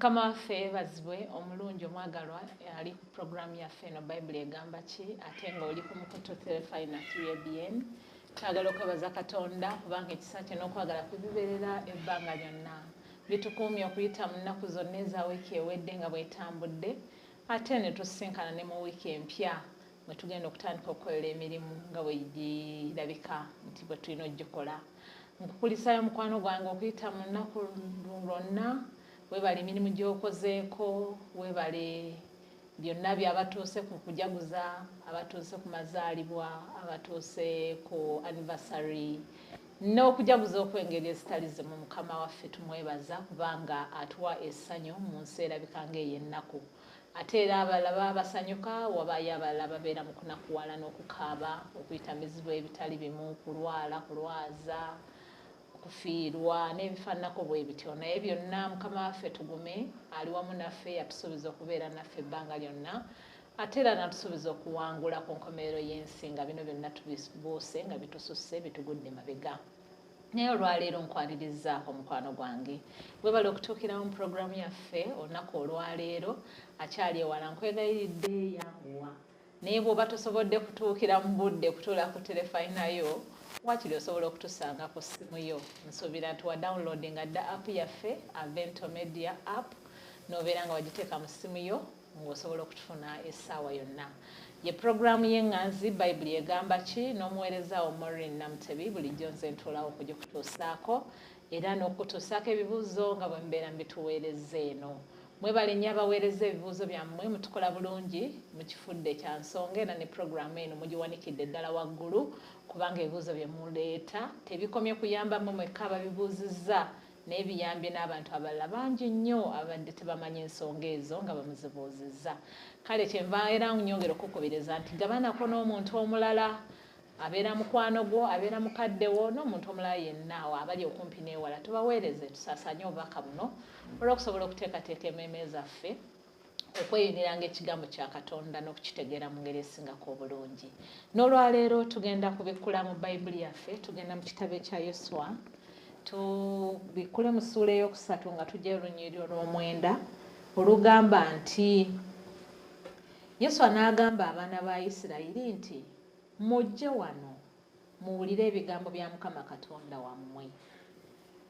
Mukama waffe bazibwe omulungi omwagalwa ali ku programu yaffe eno Bible egamba ki ate nga oli ku mukutu Terefina 3ABN twagala okwebaza Katonda kubanga ekisa kye n'okwagala kubibeerera ebbanga lyonna bitukuumye okuyita mu nnaku zonna eza wiiki ewedde nga bwetambudde ate ne tusinkana ne mu wiiki empya mwe tugenda okutandika okukolera emirimu nga bwe girabika nti bwe tulina ogikola nkukulisayo mukwano gwange okuyita mu nnaku lwonna webale emirimu gy'okozeeko webale byonna byabatuuse ku kujaguza abatuuse ku mazaalibwa abatuuse ku anniversary n'okujaguza okw'engeri ezitali zimu mukama waffe tumwebaza kubanga atuwa essanyu mu nsi erabika ng'ey'ennaku ate era abalala baba basanyuka wabayo abalala babeera mu kunakuwala n'okukaaba okuyita mizibu ebitali bimu kulwala kulwaza kufiirwa n'ebifaananako bwe bityo naye byonna mukama waffe tugume ali wamu naffe yatusuubiza okubeera naffe ebbanga lyonna ate era natusuubiza okuwangula ku nkomerero y'ensi nga bino byonna tubibuuse nga bitususse bitugudde mabega naye olwaleero nkwalirizaako mukwano gwange webale okutuukira mu puroguramu yaffe olunaku olwaleero akyali ewala nkwegayiridde yanguwa naye bw'oba tosobodde kutuukira mu budde kutuula ku terefayinayo wakiri osobola okutusanga ku ssimu yo nsuubira nti wa downloadinga dda app yaffe Avento Media app n'obeera nga wagiteeka mu ssimu yo ng'osobola okutufuna essaawa yonna ye puroguramu y'eŋŋanzi Bible egamba ki n'omuweereza wo Maureen Namutebi bulijjo nze ntuulawo okugikutuusaako era n'okutuusaako ebibuuzo nga bwe mbeera mbituweereza eno mwebale nnyo abaweereza ebibuuzo byammwe mutukola bulungi mukifudde kya nsonga era ne puroguramu eno mugiwanikidde ddala waggulu kubanga ebibuuzo bye muleeta tebikomye kuyamba mmwe mwekka ababibuuzizza naye biyambye n'abantu abalala bangi nnyo abadde tebamanyi ensonga ezo nga bamuzibuuzizza kale kyenva era nnyongera okukubiriza nti gabanako n'omuntu omulala abeera mukwano gwo abeera mukadde wo n'omuntu omulala yenna awo abali okumpi n'ewala tubaweereze tusaasaanye obubaka buno olw'okusobola okuteekateeka emmeeme zaffe okweyuniranga ekigambo kya Katonda n'okukitegeera mu ngeri esingako obulungi n'olwaleero tugenda kubikkula mu Bayibuli yaffe tugenda mu kitabo ekya Yoswa tubikkule mu ssuula ey'okusatu nga tujja olunyiriri olw'omwenda olugamba nti Yoswa n'agamba abaana ba Isirayiri nti mujje wano muwulire ebigambo bya Mukama Katonda wammwe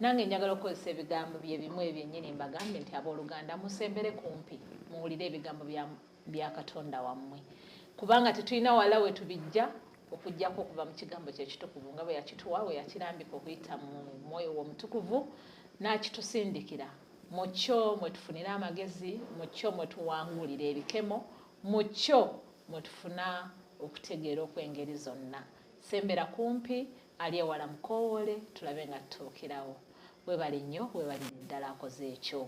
nange njagala okukozesa ebigambo bye bimu ebyennyini mbagambye nti abooluganda musembere kumpi muwulire ebigambo bya Katonda wammwe kubanga tetulina wala we tubijja okujjako okuva mu kigambo ky'ekitukuvu nga bwe yakituwa we yakirambika okuyita mu mwoyo w'omutukuvu n'akitusindikira mu kyo mwe tufunira amagezi mu kyo mwe tuwangulira ebikemo mu kyo mwe tufuna okutegeera okw'engeri zonna sembera kumpi ali ewala mukoowole tulabe nga tutuukirawo webale nnyo webalire ddala akoze ekyo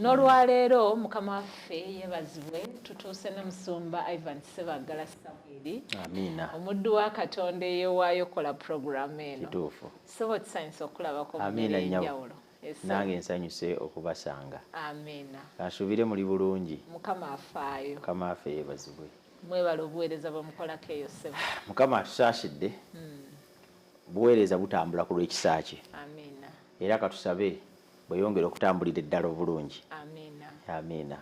n'olwaleero mukama waffe yeebazibwe tutuuse n'omusumba Ivan Ssebaggala Samwiri Amiina omuddu wa Katonda eyeewaayo kola puroguramu eno kituufu sobo tusanyusa okulabako Amiina njawulo nange nsanyuse okubasanga Amiina asuubire muli bulungi mukama afaayo mukama waffe yeebazibwe mwebale obuweereza bwemukolako eyo ssebo mukama atusaasidde buweereza butambula ku lw'ekisa kye amiina era katusabe bweyongera okutambulira eddala obulungi amiina amiina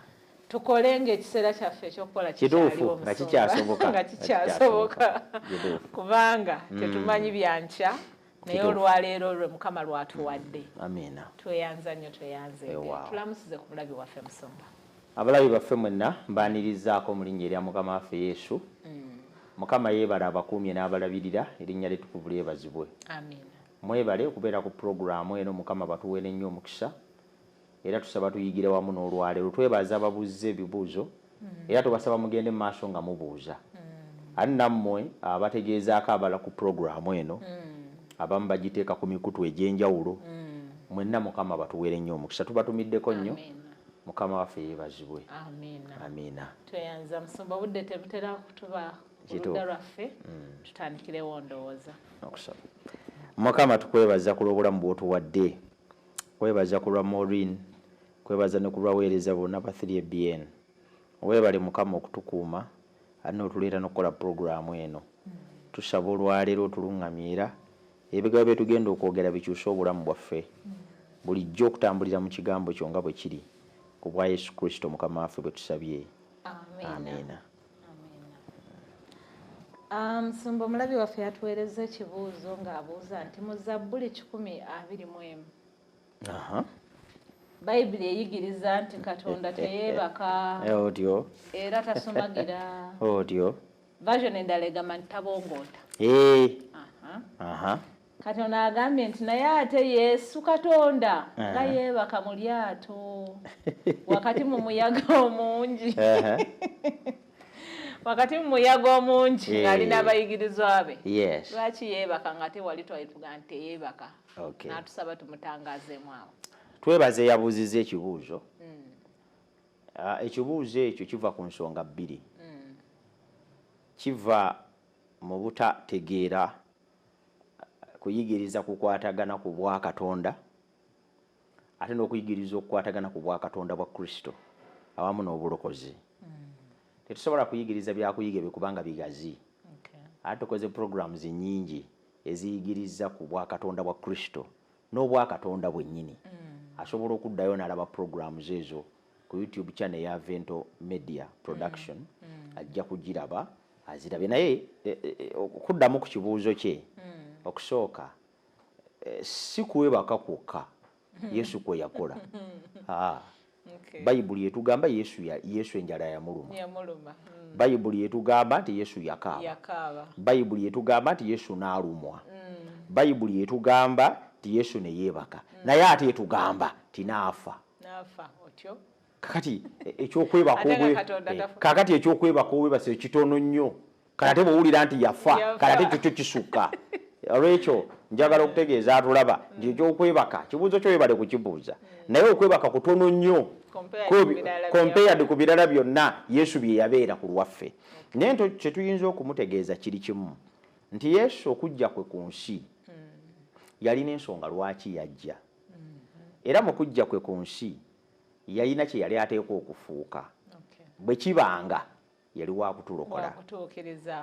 tukole ng'ekiseera kyaffe ekyokukola kituufu nga kikyasoboka nga kikyasoboka kubanga tetumanyi byankya naye olwaleero lwe mukama lwatuwadde amiina tweyanza nnyo tweyanze tulamusize ku bulabi waffe musumba abalabi baffe mwenna mbaanirizaako mu linnya erya mukama waffe Yesu mukama yeebala abakuumye n'abalabirira erinnya lyetukuvu lyebazibwe amiina mwebale okubeera ku puroguramu eno mukama batuweere nnyo omukisa era tusaba tuyigire wamu n'olwaleero twebaza ababuuziza ebibuuzo era tubasaba mugende mu maaso nga mubuuza ate nammwe abategeezaako abala ku puroguramu eno abamu bagiteeka ku mikutu egy'enjawulo mwenna mukama batuweere nnyo omukisa tubatumiddeko nnyo mukama waffe yeebazibwe amiina tweyanza musumba budde tebutera kutuba oludda lwaffe tutandikirewo ndowooza okusaba mukama tukwebaza ku lw'obulamu bw'otuwadde kwebaza ku lwa Maureen kwebaza ne ku lwaweereza bonna ba 3ABN weebale mukama okutukuuma ate n'otuleeta n'okukola puroguramu eno tusaba olwaleero otuluŋŋamira ebigambo bye tugenda okwogera bikyusa obulamu bwaffe bulijjo okutambulira mu kigambo kyo nga bwe kiri ku bwa Yesu Kristo mukama waffe bwe tusabye. Amina. Musumba omulabi waffe yatuweereza ekibuuzo ng'abuuza nti mu Zabbuli 121 Bayibuli eyigiriza nti Katonda teyeebaka otyo era tasumagira otyo version endala egamba nti tabongoota. Katonda agambye nti naye ate Yesu Katonda nga yeebaka mu lyato wakati mu muyaga omungi wakati mu muyaga omungi ng'alina abayigirizwa be. Lwaki yeebaka nga tewali twalituga nti teyeebaka? N'atusaba tumutangazeemu awo. Twebaze yabuuzizza ekibuuzo. Ekibuuzo ekyo kiva ku nsonga bbiri. Kiva mu butategeera kuyigiriza kukwatagana ku bwa Katonda ate n'okuyigiriza okukwatagana ku bwa Katonda bwa Kristo awamu n'obulokozi. Tetusobola kuyigiriza byakuyiga bye kubanga bigazi. Ate tukoze programs nnyingi eziyigiriza ku bwa Katonda bwa Kristo n'obwa Katonda bwennyini. Asobola okuddayo n'alaba programs ezo ku YouTube channel ya Vento Media Production. Ajja kugiraba azirabye. Naye okuddamu ku kibuuzo kye okusooka si kuwebaka kwokka Yesu kwe yakola. Bayibuli etugamba Yesu enjala yamuluma. Bayibuli etugamba nti Yesu yakaaba. Bayibuli etugamba nti Yesu n'alumwa. Bayibuli etugamba nti Yesu ne yeebaka. Naye ate etugamba nti n'afa. Kakati ekyokwebaka obwebase ekitono nnyo. Kati ate bw'owulira nti yafa kati ate kyo kisukka. Olwekyo njagala okutegeeza atulaba nti ekyokwebaka kibuuzo kyo webale kukibuuza. Naye okwebaka kutono nnyo compared ku birala byonna Yesu bye yabeera ku lwaffe. Naye nto kye tuyinza okumutegeeza kiri kimu nti Yesu okujja kwe ku nsi yalina ensonga lwaki yajja. Era mu kujja kwe ku nsi yalina kye yali ateekwa okufuuka. Bwe kibanga yali wa kutulokola.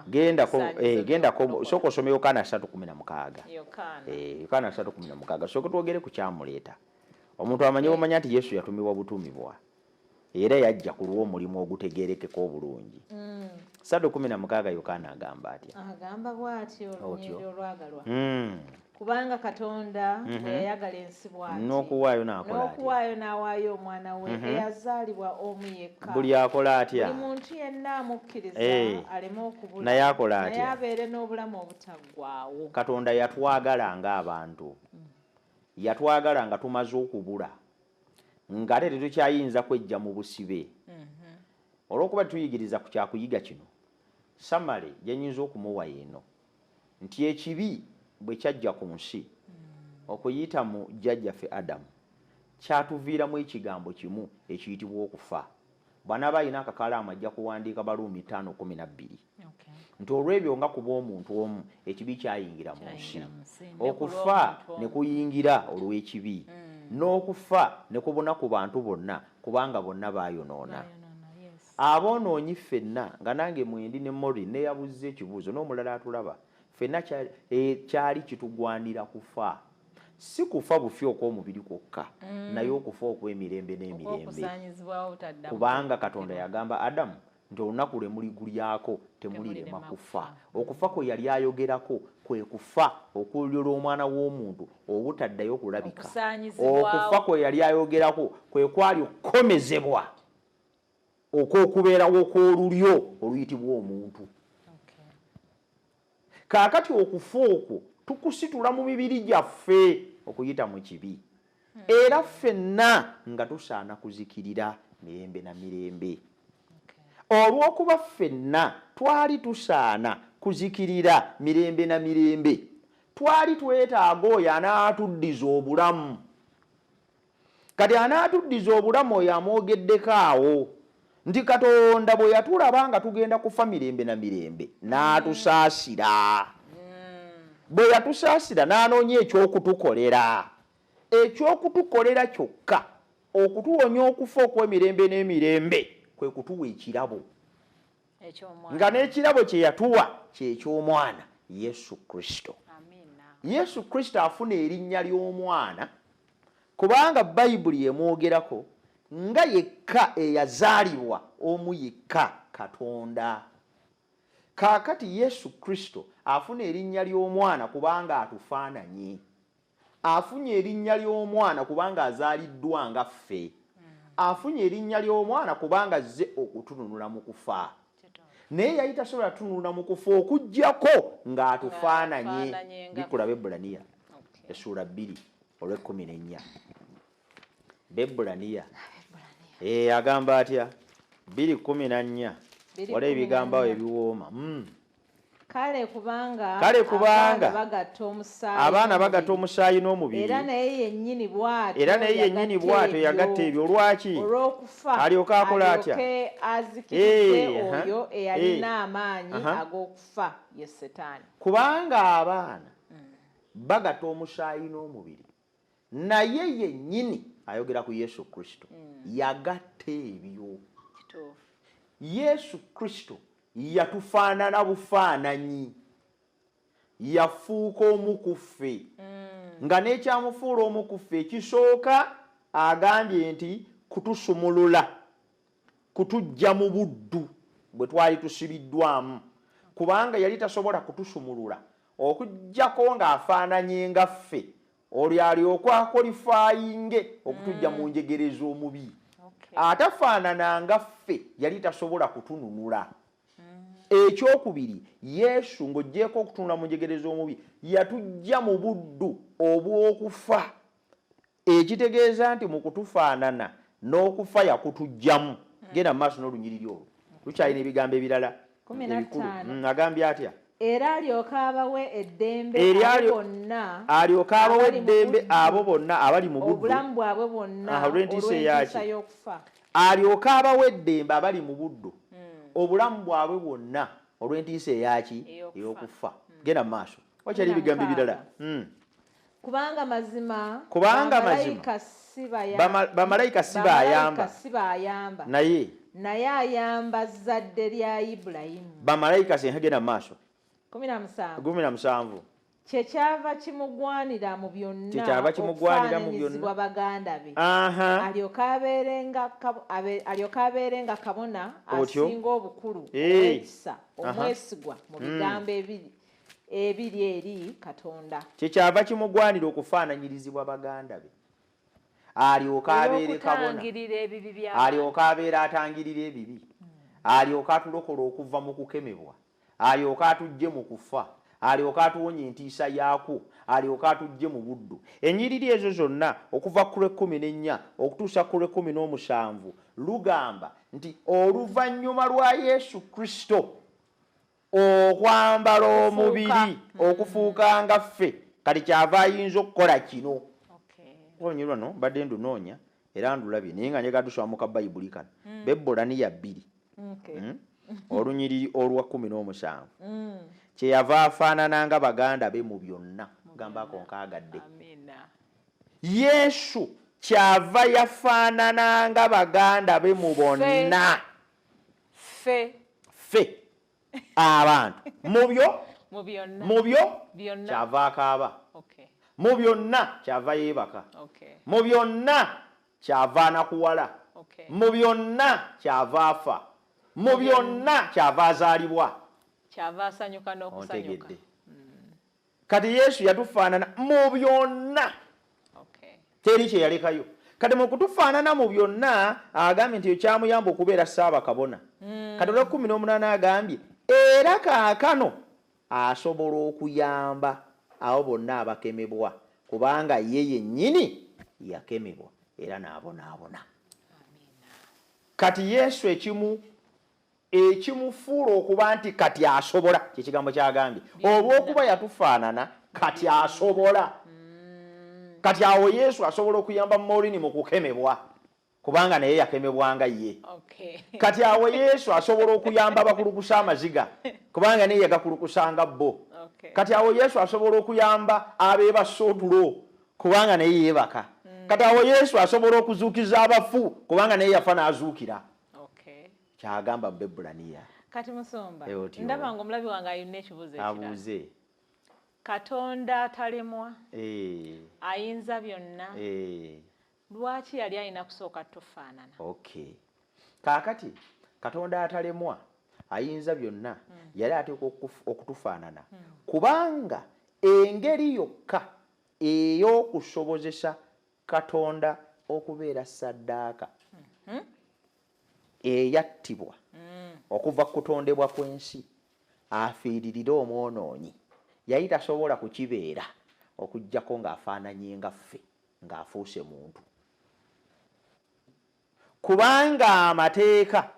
Gendako soko osome Yokaana 3:16. Yokaana 3:16. Soko twogere ku kyamuleeta. Omuntu amanyi omanya nti Yesu yatumibwa butumibwa. Era yajja ku lw'omulimu ogutegeerekeko obulungi. 3:16 Yokaana agamba atya? Agamba bw'atyo olunyiriri olwagalwa. Kubanga Katonda bwe yayagala ensi bw'ati n'okuwaayo n'awaayo omwana we eyazaalibwa omu yekka. Buli akola atya? Buli muntu yenna amukkiriza aleme okubula naye akola atya? Naye abeere n'obulamu obutaggwaawo. Katonda yatwagala ng'abantu. Yatwagala nga tumaze okubula ng'ate tetukyayinza kwejja mu busibe. Olw'okuba tuyigiriza ku kyakuyiga kino Samale gyenyinza okumuwa eno nti ekibi bwe kyajja ku nsi okuyita mu jjajjaffe Adamu kyatuviiramu ekigambo kimu ekiyitibwa okufa. Bw'anaaba alina akakalamu ajja kuwandiika Baluumi 5:12 nti olw'ebyo nga kuba omuntu omu ekibi kyayingira mu nsi. Okufa ne kuyingira olw'ekibi n'okufa ne kubuna ku bantu bonna kubanga bonna baayonoona. Aboonoonyi ffenna nga nange mwendi ne Mori neyabuze ekibuuzo n'omulala atulaba ffenna kyali kitugwanira kufa. Si kufa bufi okw'omubiri kwokka naye okufa okw'emirembe n'emirembe. Kubanga Katonda yagamba Adamu nti olunaku lwe muligulyako temulirema kufa. Okufa kwe yali ayogerako kwe kufa okulyola omwana w'omuntu obutaddayo kulabika. Okufa kwe yali ayogerako kwe kwali okukomezebwa okw'okubeerawo okw'olulyo oluyitibwa omuntu. Kaakati okufa okwo tukusitula mu mibiri gyaffe okuyita mu kibi. Era ffenna nga tusaana kuzikirira mirembe na mirembe. Olw'okuba ffenna twali tusaana kuzikirira mirembe na mirembe, twali twetaaga oyo anaatuddiza obulamu. Kati anaatuddiza obulamu oyo amwogeddeko awo nti Katonda bwe yatulaba nga tugenda kufa mirembe na mirembe n'atusaasira. Bwe yatusaasira n'anoonya ekyokutukolera. Ekyokutukolera kyokka okutuwonya okufa okw'emirembe n'emirembe kwe kutuwa ekirabo. Nga n'ekirabo kye yatuwa ky'eky'omwana Yesu Kristo. Yesu Kristo afuna erinnya ly'omwana kubanga Bayibuli emwogerako nga yekka eyazaalibwa omu yekka Katonda. Kaakati Yesu Kristo afuna erinnya ly'omwana kubanga atufaananye. Afunye erinnya ly'omwana kubanga azaaliddwa nga ffe. Afunye erinnya ly'omwana kubanga azze okutununula mu kufa. Naye yali tasobola tununula mu kufa okuggyako ng'atufaananye. Bikula Bebulaniya essuula 2 olw'14. Bebulaniya agamba atya? 2:14. Wala ebigambo awo ebiwooma. Kale kubanga abaana bagatta omusaayi n'omubiri, era naye yennyini bw'atyo yagatta ebyo. Lwaki? Alyoke akola atya? Azikirize oyo eyalina amaanyi ag'okufa, ye Setaani. Kubanga abaana bagatta omusaayi n'omubiri, naye yennyini ayogera ku Yesu Kristo yagatta ebyo. Yesu Kristo yatufaanana bufaananyi, yafuuka omu ku ffe. Nga n'ekyamufuula omu ku ffe ekisooka agambye nti kutusumulula, kutuggya mu buddu bwe twali tusibiddwamu, kubanga yali tasobola kutusumulula okuggyako ng'afaananye nga ffe, olyo alyoke akolifayinge okutuggya mu njegere z'omubi. Atafaanana nga ffe yali tasobola kutununula. Ekyokubiri, Yesu ng'oggyeko okutunula mu njegere z'omubi yatuggya mu buddu obw'okufa, ekitegeeza nti mu kutufaanana n'okufa yakutuggyamu. Genda mu maaso n'olunyiriri olwo, lukyalina ebigambo ebirala ebikulu. Agambye atya? Era alyoke abawe eddembe abo bonna abali mu buddu, obulamu bwabwe bwonna olw'entiisa y'okufa. Alyoke abawe eddembe abali mu buddu, obulamu bwabwe bwonna olw'entiisa ey'okufa. Genda mu maaso, wakyali ebigambo ebirala. Kubanga mazima bamalayika si bayamba, naye ayamba zzadde lya Ibulayimu. Bamalayika genda mu maaso. 17 kyekyava kimugwanira mu byonna okufaananyizibwa baganda be, alyoke abeerenga kabona asinga obukulu ow'ekisa omwesigwa mu bigambo ebiri eri Katonda. Kyekyava kimugwanira okufaananyirizibwa baganda be, alyoke abeere kabona, alyoke abeere atangirira ebibi, alyoke atulokola okuva mu kukemebwa, alyoke atuggye mu kufa, alyoke atuwonye entiisa yaako, alyoke atuggye mu buddu. Ennyiriri ezo zonna okuva ku lw'14 okutuusa ku lw'17 lugamba nti oluvannyuma lwa Yesu Kristo okwambala omubiri okufuuka nga ffe, kati kyava ayinza okukola kino. Olunyirwa no badde ndunoonya era ndulabye naye nga njagala tusoma mu Kabayibuli kano. Bebulaniya 2 olunyiriri olwa 17 kyeyava afaanana nga baganda be mu byonna. Gambako nkaagadde. Yesu kyava yafaanana nga baganda be mu bonna. Ffe abantu mu byo kyava akaaba, mu byonna kyava yeebaka, mu byonna kyava anakuwala, mu byonna kyava afa, mu byonna kyava azaalibwa, kyava asanyuka n'okusanyuka. Kati Yesu yatufaanana mu byonna, teri kye yalekayo. Kati mu kutufaanana mu byonna agambye nti kyamuyamba okubeera ssaabakabona. Kati olw'18 agambye era kaakano asobola okuyamba abo bonna abakemebwa, kubanga ye yennyini yakemebwa era n'abonaabona. Kati Yesu ekimufuula okuba nti kati asobola, kyekigambo kyagambye, olw'okuba yatufaanana kati asobola. Kati awo Yesu asobola okuyamba Morini mu kukemebwa kubanga naye yakemebwanga ye. Kati awo Yesu asobola okuyamba abakulukusa amaziga kubanga naye yagakulukusanga bo. Kati awo Yesu asobola okuyamba abeebasa otulo kubanga naye yeebaka. Kati awo Yesu asobola okuzuukiza abafu kubanga naye yafa n'azuukira. Kyagamba mu Bebulaniya. Kati Musomba, ndaba ng'omulabi wange ayina ekibuuzo ekirala. Abuuze. Katonda atalemwa, ayinza byonna, lwaki yali alina kusooka tufaanana? Okay. Kaakati Katonda atalemwa ayinza byonna yali ateekwa okutufaanana kubanga engeri yokka ey'okusobozesa Katonda okubeera ssaddaaka eyattibwa okuva ku kutondebwa kw'ensi afiiririre omwonoonyi yali tasobola kukibeera okuggyako ng'afaananye nga ffe ng'afuuse muntu kubanga amateeka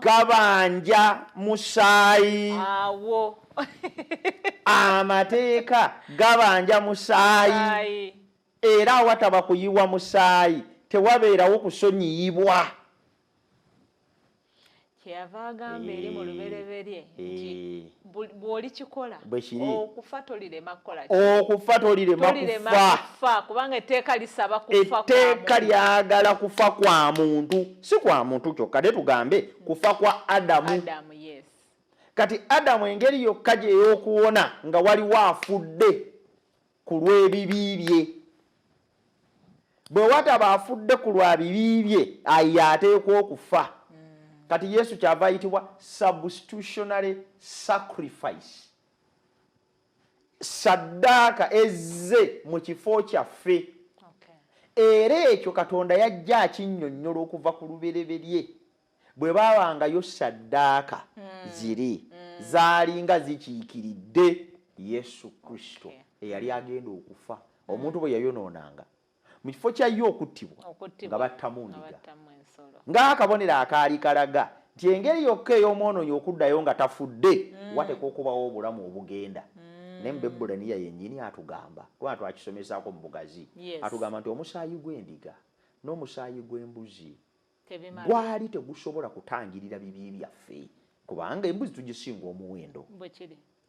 gabanja musaayi. Awo Amateeka gabanja musaayi era awataba kuyiwa musaayi tewabeerawo kusonyiyibwa. Kyeyava agamba eri mu lubereberye nti bw'oli kikola okufa tolirema kukola okufa tolirema kufa kubanga etteeka lisaba kufa. Etteeka lyagala kufa kwa muntu, si kwa muntu kyokka ne tugambe kufa kwa Adamu. Yes. Kati Adamu engeri yokka gye y'okuwona nga waliwo afudde ku lw'ebibi bye. Bwe wataba afudde ku lwa bibi bye aye ateekwa okufa. Kati Yesu kyava ayitibwa substitutionary sacrifice. Saddaaka ezze mu kifo kyaffe. Era ekyo Katonda yajja akinnyonnyola okuva ku lubereberye. Bwe baabangayo saddaaka ziri zaalinga zikiikiridde Yesu Kristo eyali agenda okufa. Omuntu bwe yayonoonanga mu kifo kya ye okuttibwa nga battamu ndiga ng'akabonero akaali kalaga nti engeri yokka ey'omwonoonyi okuddayo nga tafudde wateekwa okubawo obulamu obugenda. Ne mu Babbulaniya yennyini atugamba kuba twakisomesaako mu bugazi atugamba nti omusaayi gw'endiga n'omusaayi gw'embuzi gwali tegusobola kutangirira bibi byaffe kubanga embuzi tugisinga omuwendo,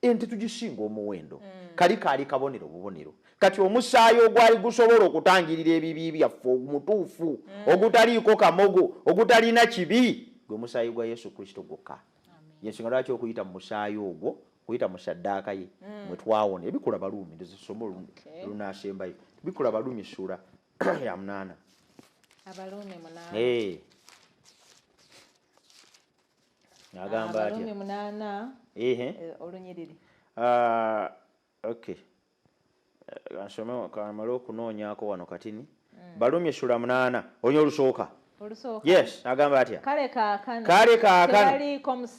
ente tugisinga omuwendo. Kali kaali kabonero bubonero. Kati omusaayi ogwali gusobola okutangirira ebibi byaffe omutuufu ogutaliiko kamogo ogutalina kibi gwe musaayi gwa Yesu Kristo gwokka. Yensonga lwaki okuyita mu musaayi ogwo kuyita mu saddaaka ye mwe twawona. Ebikola Baluumi ndozisomo lunaasembayo bikola Baluumi ssuula ya 8. Abaluumi 8. Agamba atya? Abaluumi 8 olunyiriri. Okay. Ansome kamala okunoonyaako wano katini. Baluumi ssuula 8 onyo olusooka. Yes, agamba atya? Kale kaakano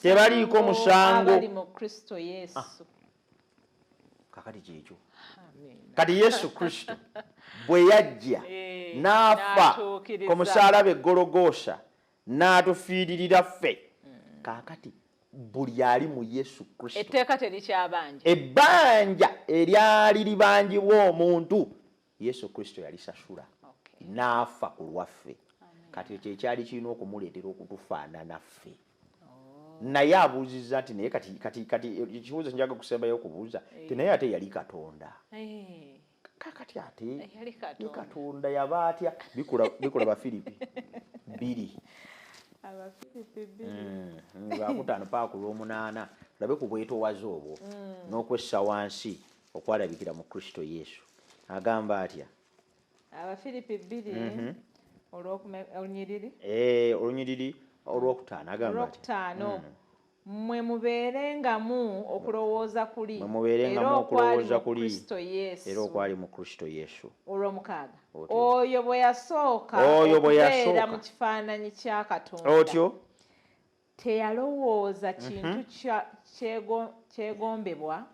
tebaliiko musango abali mu Kristo Yesu. Kakati kyekyo. Kati Yesu Kristo bwe yajja n'afa ku musaalaba Gologoosa n'atufiiririra ffe. Kaakati buli ali mu Yesu Kristo etteeka terikyabanja. Ebbanja eryali libanjibwa omuntu Yesu Kristo yalisasula n'afa ku lwaffe. Kati ekyo ekyali kirina okumuleetera okutufaanana ffe. Naye abuuzizza nti naye kati ekibuuzo njaga kusembayo okubuuza ti naye ate yali Katonda. Kakati ate yali Katonda yaba atya? Bikola Bafiripi 2. Abafiripi 2 paaka olw'omunaana labe ku bwetoowaze obwo n'okwessa wansi okwalabikira mu Kristo Yesu. Agamba atya? Abafiripi 2 olunyiriri olwokutaano agamba atya? Mmwe mubeerengamu okulowooza kuli era okwali mu Kristo Yesu. Olw'omukaaga oyo bwe yasooka okubeera mu kifaananyi kya Katonda otyo teyalowooza kintu kyegombebwa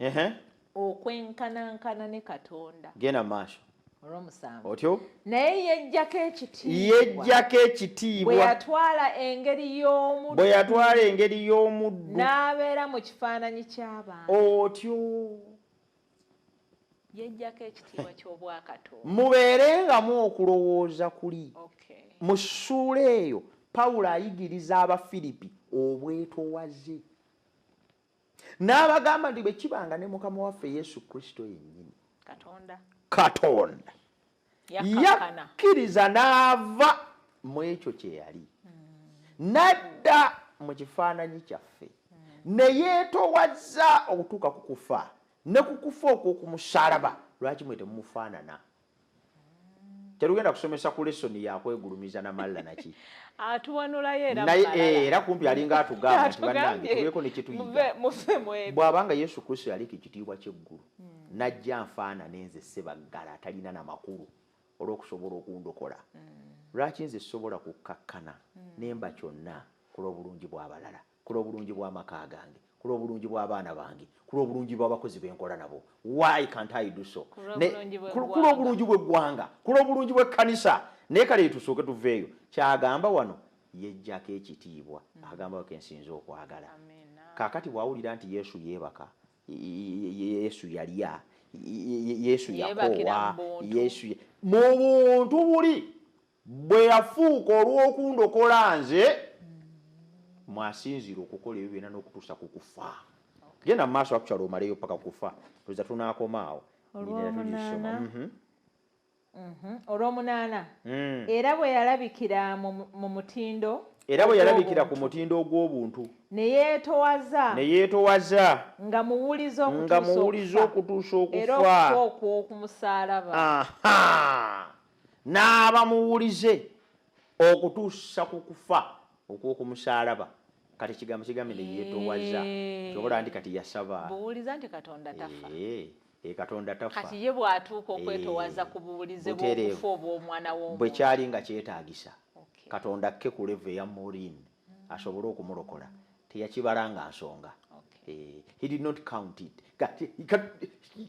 okwenkanankana ne Katonda. Genda maaso. Olw'omusanvu otyo naye yejjako ekitiibwa bwe yatwala engeri y'omuddu n'abeera mu kifaananyi ky'abantu. Otyo yejjako ekitiibwa ky'obwakatonda. Mubeerengamu okulowooza kuli. Mu ssuula eyo Pawulo ayigiriza Abafiripi obwetoowaze n'abagamba nti bwe kibanga ne Mukama waffe Yesu Kristo yennyini Katonda yakkiriza n'ava mu ekyo kye yali n'adda mu kifaananyi kyaffe ne yeetoowaza okutuuka ku kufa ne ku kufa okw'okumusaalaba. Lwaki mwe temumufaanana? terugenda kusomesa ku lesson yakwegulumiza namalala naki atuwanulayo era kumpi alinga atugamba nti bannange tubeeko ne kyetuyiga bw'abanga Yesu Kristo yaliko ekitiibwa ky'eggulu najja nfaana nenze sebaggala atalina namakulu olw'okusobola okundokola lwaki nze sobola kukkakkana nemba kyonna ku lw'obulungi bw'abalala ku lw'obulungi bw'amaka gange ku lw'obulungi bw'abaana bange ku lw'obulungi bw'abakozi benkola nabo why can't I do so ku lw'obulungi bw'eggwanga ku lw'obulungi bw'ekkanisa naye kale tusooke tuveeyo kyagamba wano yejjako ekitiibwa agamba ko ensinza okwagala kaakati bw'awulira nti Yesu yeebaka Yesu yalya Yesu yakoowa Yesu mu buntu buli bwe yafuuka olw'okundokola nze mwasinzira okukola ebyo byonna n'okutuusa ku kufa genda mu maaso akukyala omaleyo paka kufa tuza tunaakomaawo olw'omunaana era bwe yalabikira mu mutindo era bwe yalabikira ku mutindo ogw'obuntu ne yeetowaza nga muwuliza okutuusa okufa era okufa okw'okumusaalaba n'aba muwulize okutuusa ku kufa okw'okumusaalaba kati kigambo kigambe ne yeetowaza kyobola nti kati yasaba buwuliza nti Katonda tafa Katonda tafa kati ye bw'atuuka okwetowaza ku buwulize bw'okufa obw'omwana w'omuntu bwe kyali nga kyetaagisa Katonda kke ku level eya Maureen asobole okumulokola teyakibalanga nsonga he did not count it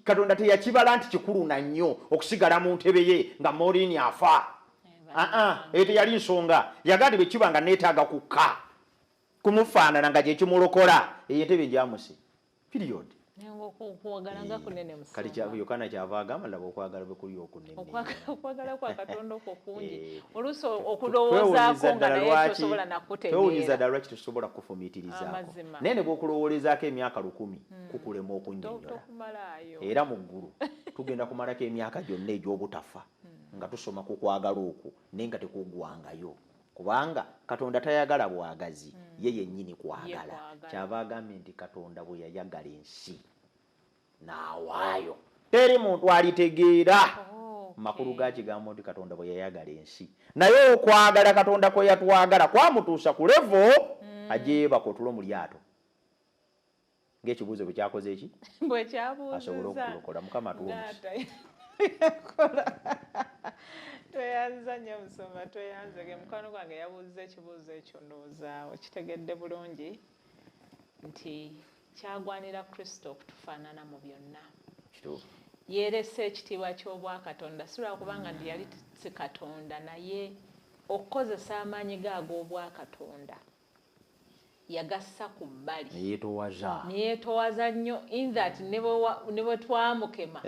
Katonda teyakibala nti kikulu na nnyo okusigala mu ntebe ye nga Maureen afa teyali nsonga yagandi bwe kiba nga neetaaga kukka kumufaanana nga gye kimulokola entebe gyamuse period kali Yokaana kyava agamba laba okwagala bwe kuli okunene okwagala kwa Katonda okwo kungi oluusi okulowoozaako nga naye tosobola nakutegeera twewuunyiza ddala lwaki tosobola kufumiitirizaako naye ne bw'okulowoolezaako emyaka 1000 kukulema okunnyonnyola era mu ggulu tugenda kumalako emyaka gyonna egy'obutafa nga tusoma ku kwagala okwo naye nga tekuggwangayo kubanga Katonda tayagala bwagazi ye yennyini kwagala kyava agambye nti Katonda bwe yayagala ensi n'awaayo teri muntu alitegeera makulu ga kigambo nti Katonda bwe yayagala ensi naye okwagala Katonda kwe yatwagala kwamutuusa ku levo ajeebako otulo mu lyato ng'ekibuuzo bwe kyakoze eki bwe kyabuuziza asobole okulokola Mukama atuwumusi tweyanza nnyo Musoma tweyanzege mukwano gwange yabuuza ekibuuzo ekyo ndowooza okitegedde bulungi nti kyagwanira Kristo okutufaanana mu byonna yeerese ekitiibwa ky'obwakatonda si lwakubanga ndi yali si Katonda naye okukozesa amaanyi ge ag'obwakatonda yagassa ku bbali neyeetowaza nnyo in that ne bwe twamukema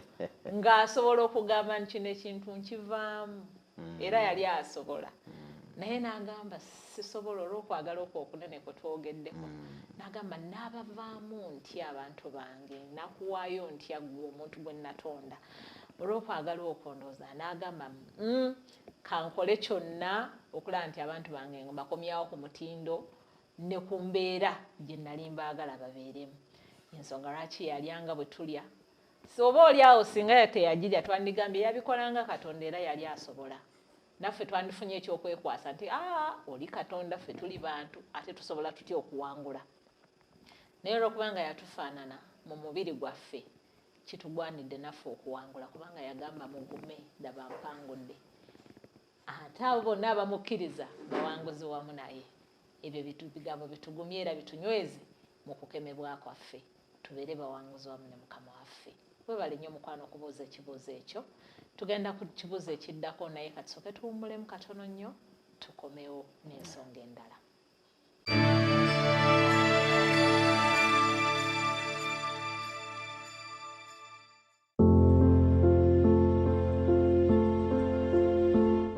ng'asobola okugamba nti kino ekintu nkivaamu era yali asobola naye n'agamba sisobola olw'okwagala okwo okunene kwe twogeddeko n'agamba n'abavaamu ntya abantu bange nakuwaayo ntya ggwe omuntu gwe natonda olw'okwagala okwondooza n'agamba kankole kyonna okulaba nti abantu bange mbakomyawo ku mutindo ne ku mbeera gye nali mbaagala babeeremu ensonga lwaki yalyanga bwe tulya oba oli awo singa teyagirya twandigambye yabikolanga Katonda era yali asobola naffe twandifunye ekyokwekwasa nti oli Katonda ffe tuli bantu ate tusobola tutya okuwangula naye olwokubanga yatufaanana mu mubiri gwaffe kitugwanidde naffe okuwangula kubanga yagamba mugume daba mpangudde ate abo bonna abamukkiriza bawanguzi wamu naye ebyo bigambo bitugumye era bitunyweze mu kukemebwa kwaffe tubeere bawanguzi wamu ne Mukama waffe webale nnyo mukwano okubuuza ekibuuzo ekyo tugenda ku kibuuzo ekiddako naye katusooke tuwummulemu katono nnyo tukomewo n'ensonga endala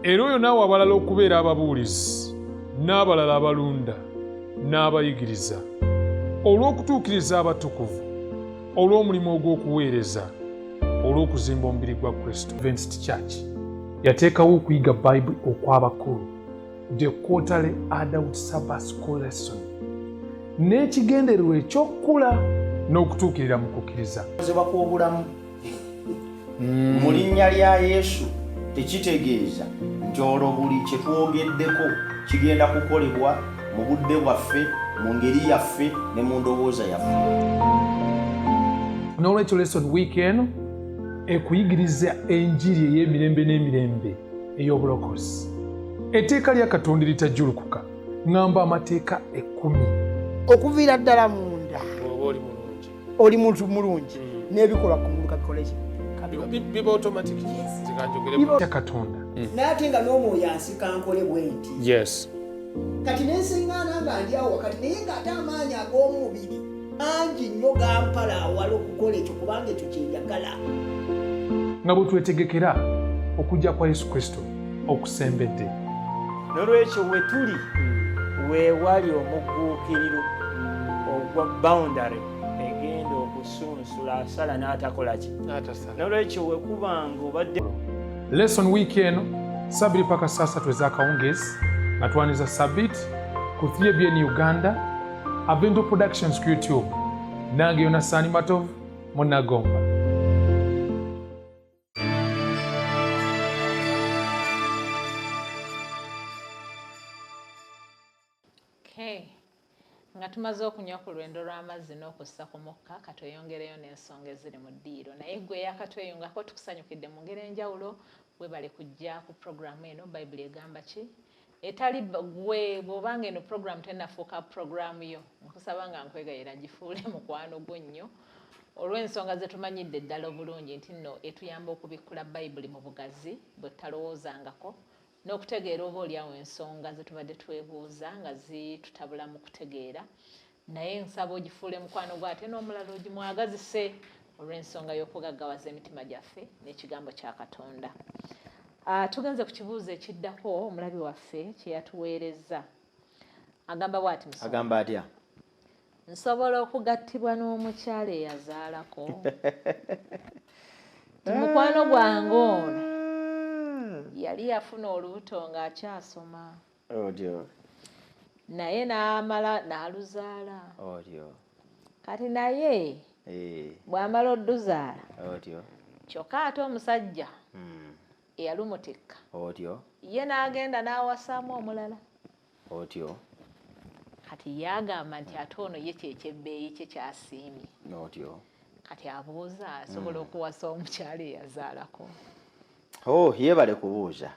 era oyo naawe abalala okubeera ababuulizi n'abalala abalunda n'abayigiriza olw'okutuukiriza abatukuvu olw'omulimu ogw'okuweereza olw'okuzimba omubiri gwa Kristo. Adventist Church yateekawo okuyiga Bible okw'abakulu, the quarterly adult Sabbath school lesson, n'ekigendererwa eky'okukula n'okutuukirira mu kukkiriza. Kozebwa kw'obulamu mu linnya lya Yesu tekitegeeza nti olwo buli kye twogeddeko kigenda kukolebwa mu budde bwaffe, mu ngeri yaffe ne mu ndowooza yaffe. N'olwekyo lesson week eno ekuyigiriza enjiri ey'emirembe n'emirembe ey'obulokozi. Etteeka lya Katonda eritajjulukuka, ngamba amateeka 10. Okuviira ddala munda oli muntu mulungi n'ebikolwa ku muluka bikoleki biba automatic ya Katonda. naye ate nga n'omwoyo ansika nkole bwe nti Yes. kati nensiŋŋaana nga ndi awo wakati naye ng'ate amaanyi ag'omubiri mangi nnyo gampala awala okukola ekyo kubanga ekyo kyenjagala. Nga bwe twetegekera okujja kwa Yesu Kristo okusembedde. N'olwekyo we tuli weewali omugguukiriro ogwa boundary egenda okusunsula asala n'atakola ki. N'olwekyo we kubanga obadde Lesson week eno 2 paka 3 ez'akawungeezi nga twaniza Sabiti ku 3BN Uganda, Avento Productions ku YouTube, nange Yonasaani Matovu Munagomba. Nga tumaze okunywa ku lwendo lw'amazzi n'okussa ku mukka, katweyongereyo n'ensonga eziri mu ddiiro. Naye gwe yakatweyungako tukusanyukidde mu ngeri enjawulo, webale kujja ku programu eno Bayibuli egamba ki? Etali gwe bw'obanga eno programu tennafuuka programu yo, nkusaba nga nkwegayira gifuule mukwano gwo nnyo olw'ensonga ze tumanyidde ddala obulungi nti nno etuyamba okubikkula Bayibuli mu bugazi bwe tutalowoozangako, n'okutegeera oba oliawo ensonga ze tubadde twebuuza nga zitutabula mu kutegeera. Naye nsaba ogifuule mukwano gwo ate n'omulala ogimwagazise olw'ensonga y'okugaggawaza emitima gyaffe n'ekigambo kya Katonda. Tugenze ku kibuuzo ekiddako omulabi waffe kye yatuweereza. Agamba bw'ati Musonga. Agamba atya? Nsobola okugattibwa n'omukyala eyazaalako. Mukwano gwange ono yali yafuna olubuto ng'akyasoma. Otyo. Naye n'amala n'aluzaala. Otyo. Kati naye bw'amala odduzaala. Otyo. Kyokka ate omusajja eyalumutikka. Otyo. Ye n'agenda n'awasaamu omulala. Otyo. Kati yagamba nti ate ono ye kyekyebbeeyi kye kyasiimye. Otyo. Kati abuuza asobola okuwasa omukyala eyazaalako. Yebale kubuuza.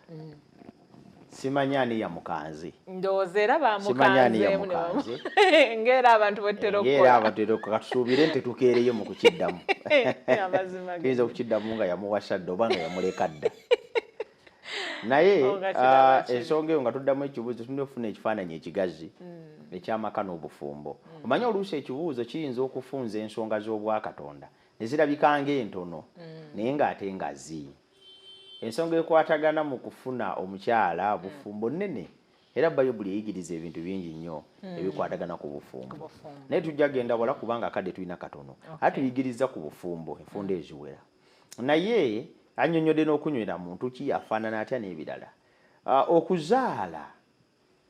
Simanyi ani yamukanze. Ndowooza era Simanyi ani bamukanzeemu yamukanze. ng'era abantu batera okukola. Ng'era abantu batera okukola. Katusuubire nti tukeereyo mu kukiddamu. Amazima ge. Tuyinza okukiddamu nga yamuwasa dda oba nga yamuleka dda. Naye ensonga eyo nga tuddamu ekibuuzo tulina okufuna ekifaananyi ekigazi ekyamaka n'obufumbo. Omanyi oluusi ekibuuzo kiyinza okufunza ensonga z'obwakatonda ne zirabika ng'entono naye ng'ate ngazi. Ensonga ekwatagana mu kufuna omukyala bufumbo nnene era Bayibuli eyigiriza ebintu bingi nnyo ebikwatagana ku bufumbo. Naye tujja genda wala kubanga akadde tulina katono. Ate tuyigiriza ku bufumbo enfunda eziwera. Naye annyonnyodde n'okunywera muntu ki afaanana atya n'ebirala. Okuzaala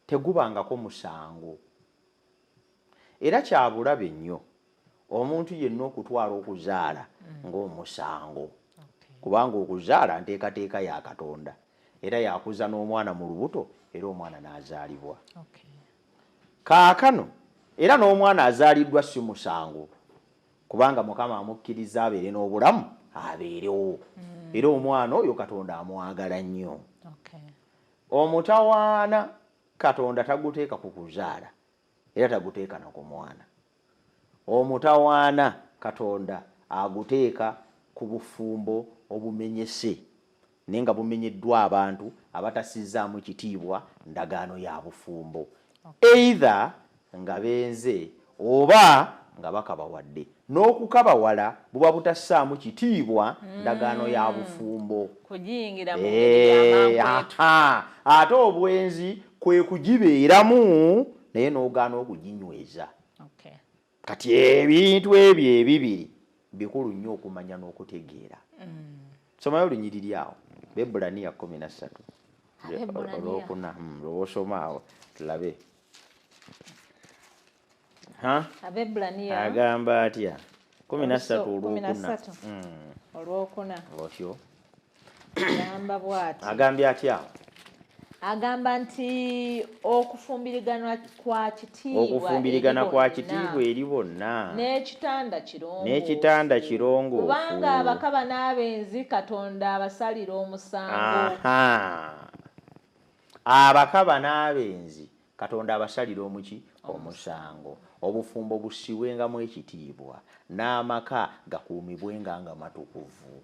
tegubangako musango. Era kyabulabe nnyo omuntu yenna okutwala okuzaala ng'omusango. Kubanga okuzaala nteekateeka ya Katonda era yakuza n'omwana mu lubuto era omwana n'azaalibwa. Kaakano era n'omwana azaaliddwa si musango kubanga Mukama amukkiriza abeere n'obulamu abeerewo era omwana oyo Katonda amwagala nnyo. Omutawaana Katonda taguteeka ku kuzaala era taguteeka na ku mwana. Omutawaana Katonda aguteeka ku bufumbo obumenyese naye nga bumenyeddwa abantu abatasizzaamu kitiibwa ndagaano ya bufumbo. Either nga benze oba nga bakabawadde. N'okukabawala buba butassaamu kitiibwa ndagaano ya bufumbo. Kugiyingira mu ngeri y'amangu. Ate obwenzi kwe kugibeeramu naye n'ogaana okuginyweza. Kati ebintu ebyo ebibiri bikulu nnyo okumanya n'okutegeera. Somayo olunyiriri awo Bebulaniya 13. Olwokuna lw'osoma awo tulabe. Abebulaniya agamba atya 13 olwokuna. Olwokuna. Otyo. agamba bw'ati. Agambye atya? Agamba nti okufumbiriganwa kwa kitiibwa eri bonna n'ekitanda kirongoofu kubanga abakaba n'abenzi Katonda abasalira omusango. Abakaba n'abenzi Katonda abasalira omusango. Obufumbo bussiwengamu ekitiibwa n'amaka gakuumibwenga nga matukuvu.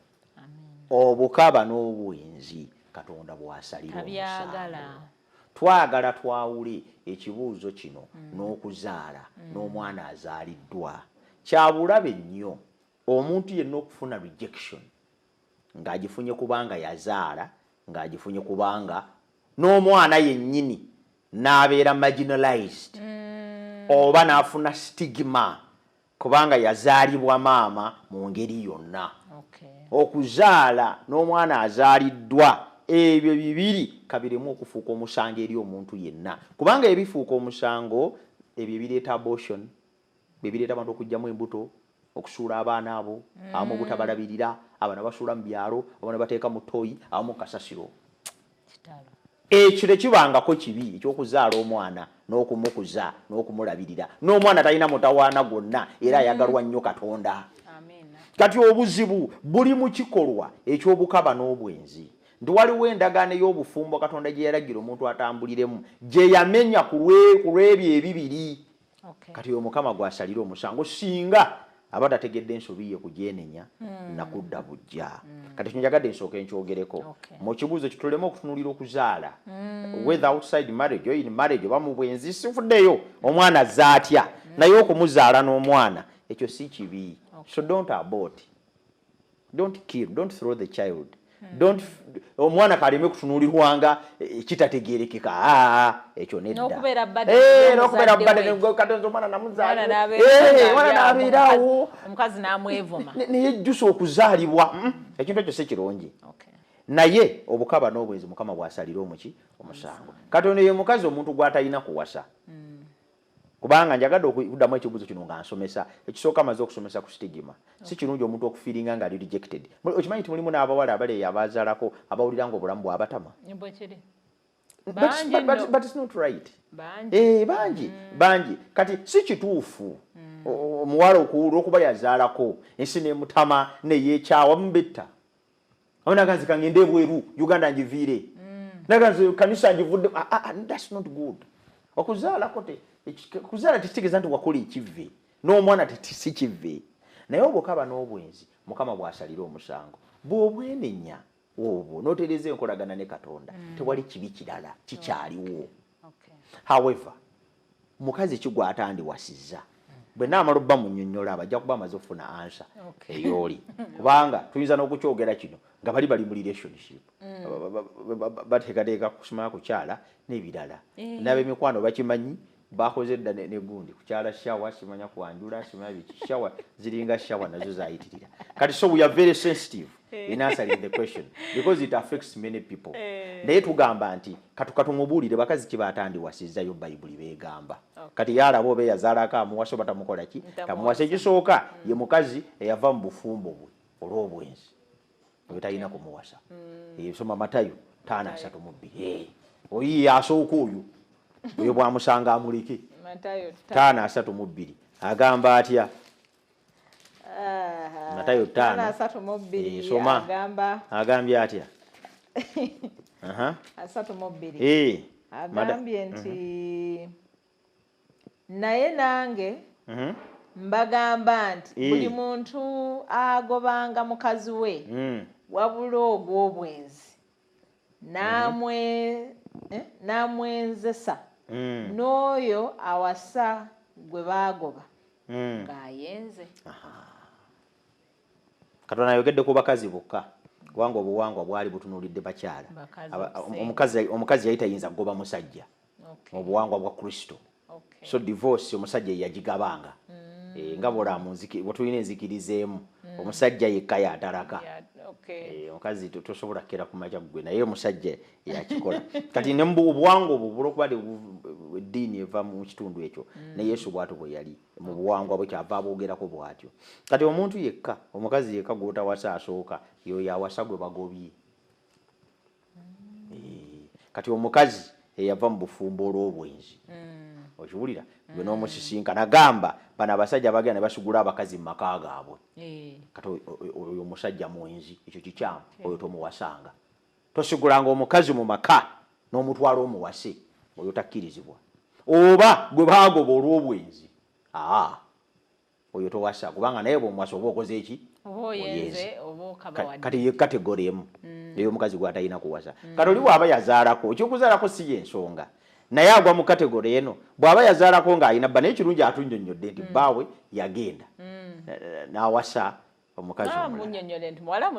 Obukaba n'obwenzi Katonda bw'asalira omusango. Twagala twawule ekibuuzo kino n'okuzaala n'omwana azaaliddwa. Kyabulabe nnyo omuntu yenna okufuna rejection ng'agifunye kubanga yazaala, ng'agifunye kubanga n'omwana yennyini n'abeera marginalized oba n'afuna stigma kubanga yazaalibwa maama mu ngeri yonna. Okuzaala n'omwana azaaliddwa ebyo bibiri kabiremu okufuuka omusango eri omuntu yenna kubanga ebifuuka omusango ebyo bireeta abortion, bireeta abantu okugyamu embuto, okusuula abaana abo, abamu obutabalabirira, abaana basuula mu byalo, abaana bateeka mu toyi, abamu kasasiro. Ekyo tekibangako kibi ekyokuzaala omwana n'okumukuza n'okumulabirira n'omwana talina mutawaana gwonna era ayagalwa nnyo Katonda. Kati obuzibu buli mu kikolwa eky'obukaba n'obwenzi. Nti waliwo endagaano ey'obufumbo Katonda gye yalagira omuntu atambuliremu gye yamenya ku lw'ebyo ebibiri. Kati oyo Mukama gw'asalira omusango singa aba tategedde ensobi ye kugyenenya nakudda bujja. Kati njagadde nsooke nkyogereko mu kibuuzo kituleme okutunulira okuzaala whether outside marriage or in marriage oba mu bwenzi sifuddeyo omwana zaatya naye okumuzaala n'omwana ekyo si kibi. So don't abort, don't kill, don't throw the child, don't omwana kaleme kutunulirwanga kitategerekeka ekyo nedda n'okubeera badde Katonda omwana namuzaala mwana n'abeerawo omukazi n'amwevuma neyejjusa okuzaalibwa ekintu ekyo si kirungi. Naye obukaba n'obwenzi Mukama bw'asalira omusango. Katonda ye mukazi omuntu gw'atalina kuwasa kubanga njagadde okuddamu ekibuuzo kino nga nsomesa ekisooka amaze okusomesa ku stigma. Si kirungi omuntu okufiiringa nga rejected. Okimanyi nti mulimu n'abawala abaleeyo abazaalako abawulira nga obulamu bw'abatama. But it's not right. Bangi. Kati si kituufu omuwala olw'okuba yazaalako ensi n'emutama neyeekyawa mubetta. Onaganzi kangende ebweru Uganda njiviire. Naganzi kanisa njivudde. That's not good. Okuzaalako kuzaala tekitegeeza nti wakola ekivve n'omwana si kivve. Naye obukaba n'obwenzi Mukama bw'asalira omusango bw'obwenenya obwo n'otereeza enkolagana ne Katonda tewali kibi kirala kikyaliwo. However mukazi kigw'atandiwasizza bwe naamala obba munnyonnyola abajja kuba amaze okufuna ansa ey'oli kubanga tuyinza n'okukyogera kino nga bali mu relationship bateekateeka kusomera kukyala n'ebirala n'ab'emikwano bakimanyi bakoze dda negundi kukyala shawa simanya kuwanjula simanya biki shawa ziringa shawa nazo zayitirira. Kati so we are very sensitive in answering the question because it affects many people. Naye tugamba nti katumubuulire bakazi kibatandiwasizzayo Bayibuli beegamba. Kati yalaba oba yazaalako amuwasa batamukola ki tamuwasa. Ekisooka ye mukazi eyava mu bufumbo bwe olw'obwenzi bwe talina kumuwasa. Soma Matayo 5:32. Oyi asooka oyo bwamusanga amulike. Matayo 5:32 agamba atya? Matayo 5:32 soma agambye atya? 3:2 agambye nti naye nange mbagamba nti buli muntu agobanga mukazi we wabula ogw'obwenzi namwenzesa n'oyo awasa gwe baagoba ng'ayenze. Katonda ayogedde ku bakazi bokka kubanga obuwangwa bwali butunuulidde bakyala. Omukazi yali tayinza kugoba musajja mu buwangwa bwa Kristo. So divorce omusajja yagigabanga nga bwetulina enzikirizeemu omusajja yekka yatalaka. Omukazi tosobola kera ku makya gwe naye omusajja yakikola. Kati ne obuwangwa obwo bulwokuba eddiini eva mu kitundu ekyo ne Yesu bw'atyo bwe yali mu buwangwa bwe kyava aboogerako bw'atyo. Kati omuntu yekka omukazi yekka gw'otawasa asooka yoyo awasa gwe bagobye. kati omukazi eyava mu bufumbo olw'obwenzi okiwulira gwe n'omusisinkana gamba bano abasajja bagenda ne basugula abakazi mu maka gaabwe kati oyo omusajja mwenzi ekyo kikyamu oyo tomuwasanga tosigulanga omukazi mu maka n'omutwalo omuwase oyo takkirizibwa oba gwe bagoba olw'obwenzi oyo towasa kubanga naye bw'omuwasa oba okoze eki kati ye kategori emu eyo omukazi gw'atalina kuwasa kati oli bw'aba yazaalako ekyokuzaalako si y'ensonga naye agwa mu kategori eno bw'aba yazaalako ng'alina bba naye ekirungi atunnyonnyodde nti bbaawe yagenda n'awasa omukazi muwala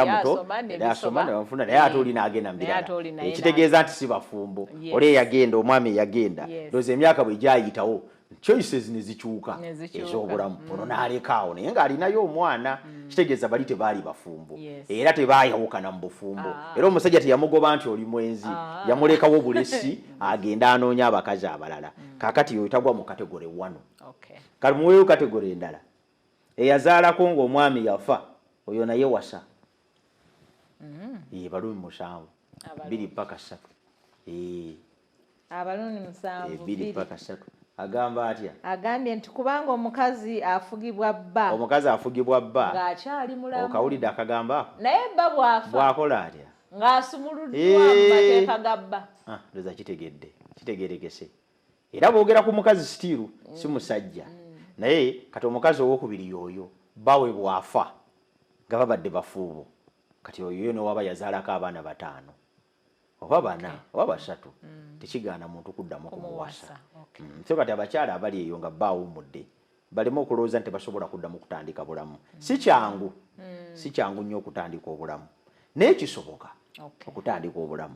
muto asoma nebamufuna naye ate oli n'agenda mbirala ekitegeeza nti si bafumbo oli eyagenda omwami eyagenda ndowooza emyaka bwe gyayitawo choices ne zikyuka ez'obulamu ono n'alekaawo naye ng'alinayo omwana kitegeeza bali tebaali bafumbo era tebaayawukana mu bufumbo era omusajja teyamugoba nti oli mwenzi yamulekawo bulesi agenda anoonya abakazi abalala kaakati yo etagwa mu kategore 1 kale muweeyo kategore endala eyazaalako ng'omwami yafa oyo naye wasa balumi 7 2 paka 3 abalumi 7 2 paka 3 agamba atya agambye nti kubanga omukazi afugibwa bba ng'akyali mulamu okawulidde akagamba ako naye bba bw'akola atya ng'asumuluddwa mu mateeka ga bba ndoza kitegerekese era boogera ku mukazi sitiiru si musajja naye kati omukazi owokubiri yoyo bawe bwafa nga babadde bafuubo kati oyo nowaba yazaalako abaana 5 oba 4 oba 3 tekigaana muntu kuddamu kumuwasa so kati abakyala abali eyo nga baawumudde baleme okulowooza nti basobola kuddamu kutandika bulamu si kyangu nnyo okutandika obulamu naye kisoboka okutandika obulamu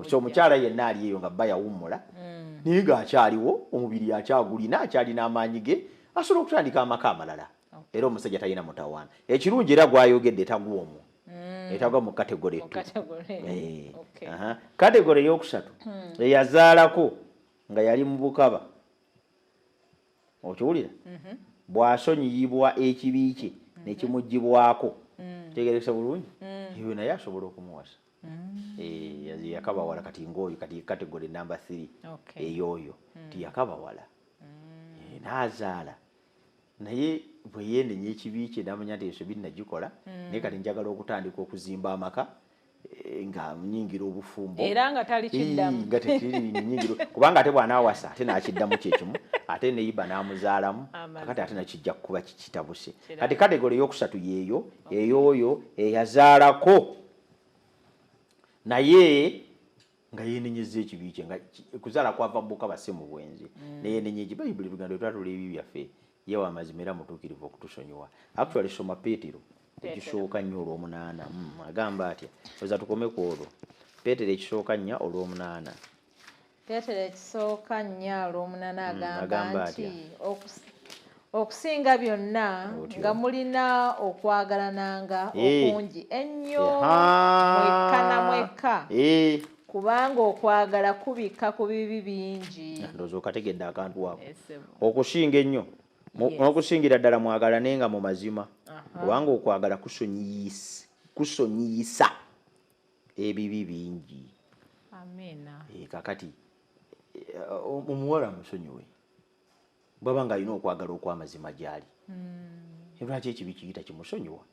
so omukyala yenna ali eyo nga bba yawummula naye ng'akyaliwo omubiri akyagulina akyalina amaanyi ge asobola okutandika amaka amalala era omusajja talina mutawaana ekirungi era gwayogedde tagwa omwo etagwa mu kategore 2 kategore eyokusatu eyazaalako nga yali mu bukaba okiwulira bw'asonyiyibwa ekibi kye nekimugibwako tegeresa bulungi eyo naye asobola okumuwasa yakabawala kati ng'oyo kati kategore namba 3 eyoyo tiyakabawala n'azaala naye bwe yendenya ekibi kye n'amanya nti eso binnagikola naye kati njagala okutandika okuzimba amaka nga nyingira obufumbo era nga tali kiddamu nga nyingiro kubanga ate bw'anaawasa ate n'akiddamu kyekimu ate neyiba n'amuzaalamu kakati ate nakijja kuba kitabuse kati kategori eyokusatu yeeyo eyoyo eyazaalako naye nga yenenyeza ekibi kye nga kuzaala kwava mu bukaba si mu bwenzi neyenenya eki bayibuli luganda twatula ebi byaffe yewa amazima era mutuukirivu okutusonyiwa actually soma Peetero ekisooka nnyo olw'omunaana agamba atya oza tukome ku olwo Peetero ekisooka 4 olw'omunaana Peetero ekisooka 4 olw'omunaana agamba nti okusinga byonna nga mulina okwagalananga okungi ennyo mwekka na mwekka kubanga okwagala kubikka ku bibi bingi ndowooza okategedde akantu ako okusinga ennyo n'okusingira ddala mwagalanenga mu mazima kubanga okwagala kusonyiyisa ebibi bingi kakati omuwala musonyiwe bwaba nga alina okwagala okw'amazima gy'ali lwaki ekibi kiyita kimusonyiwa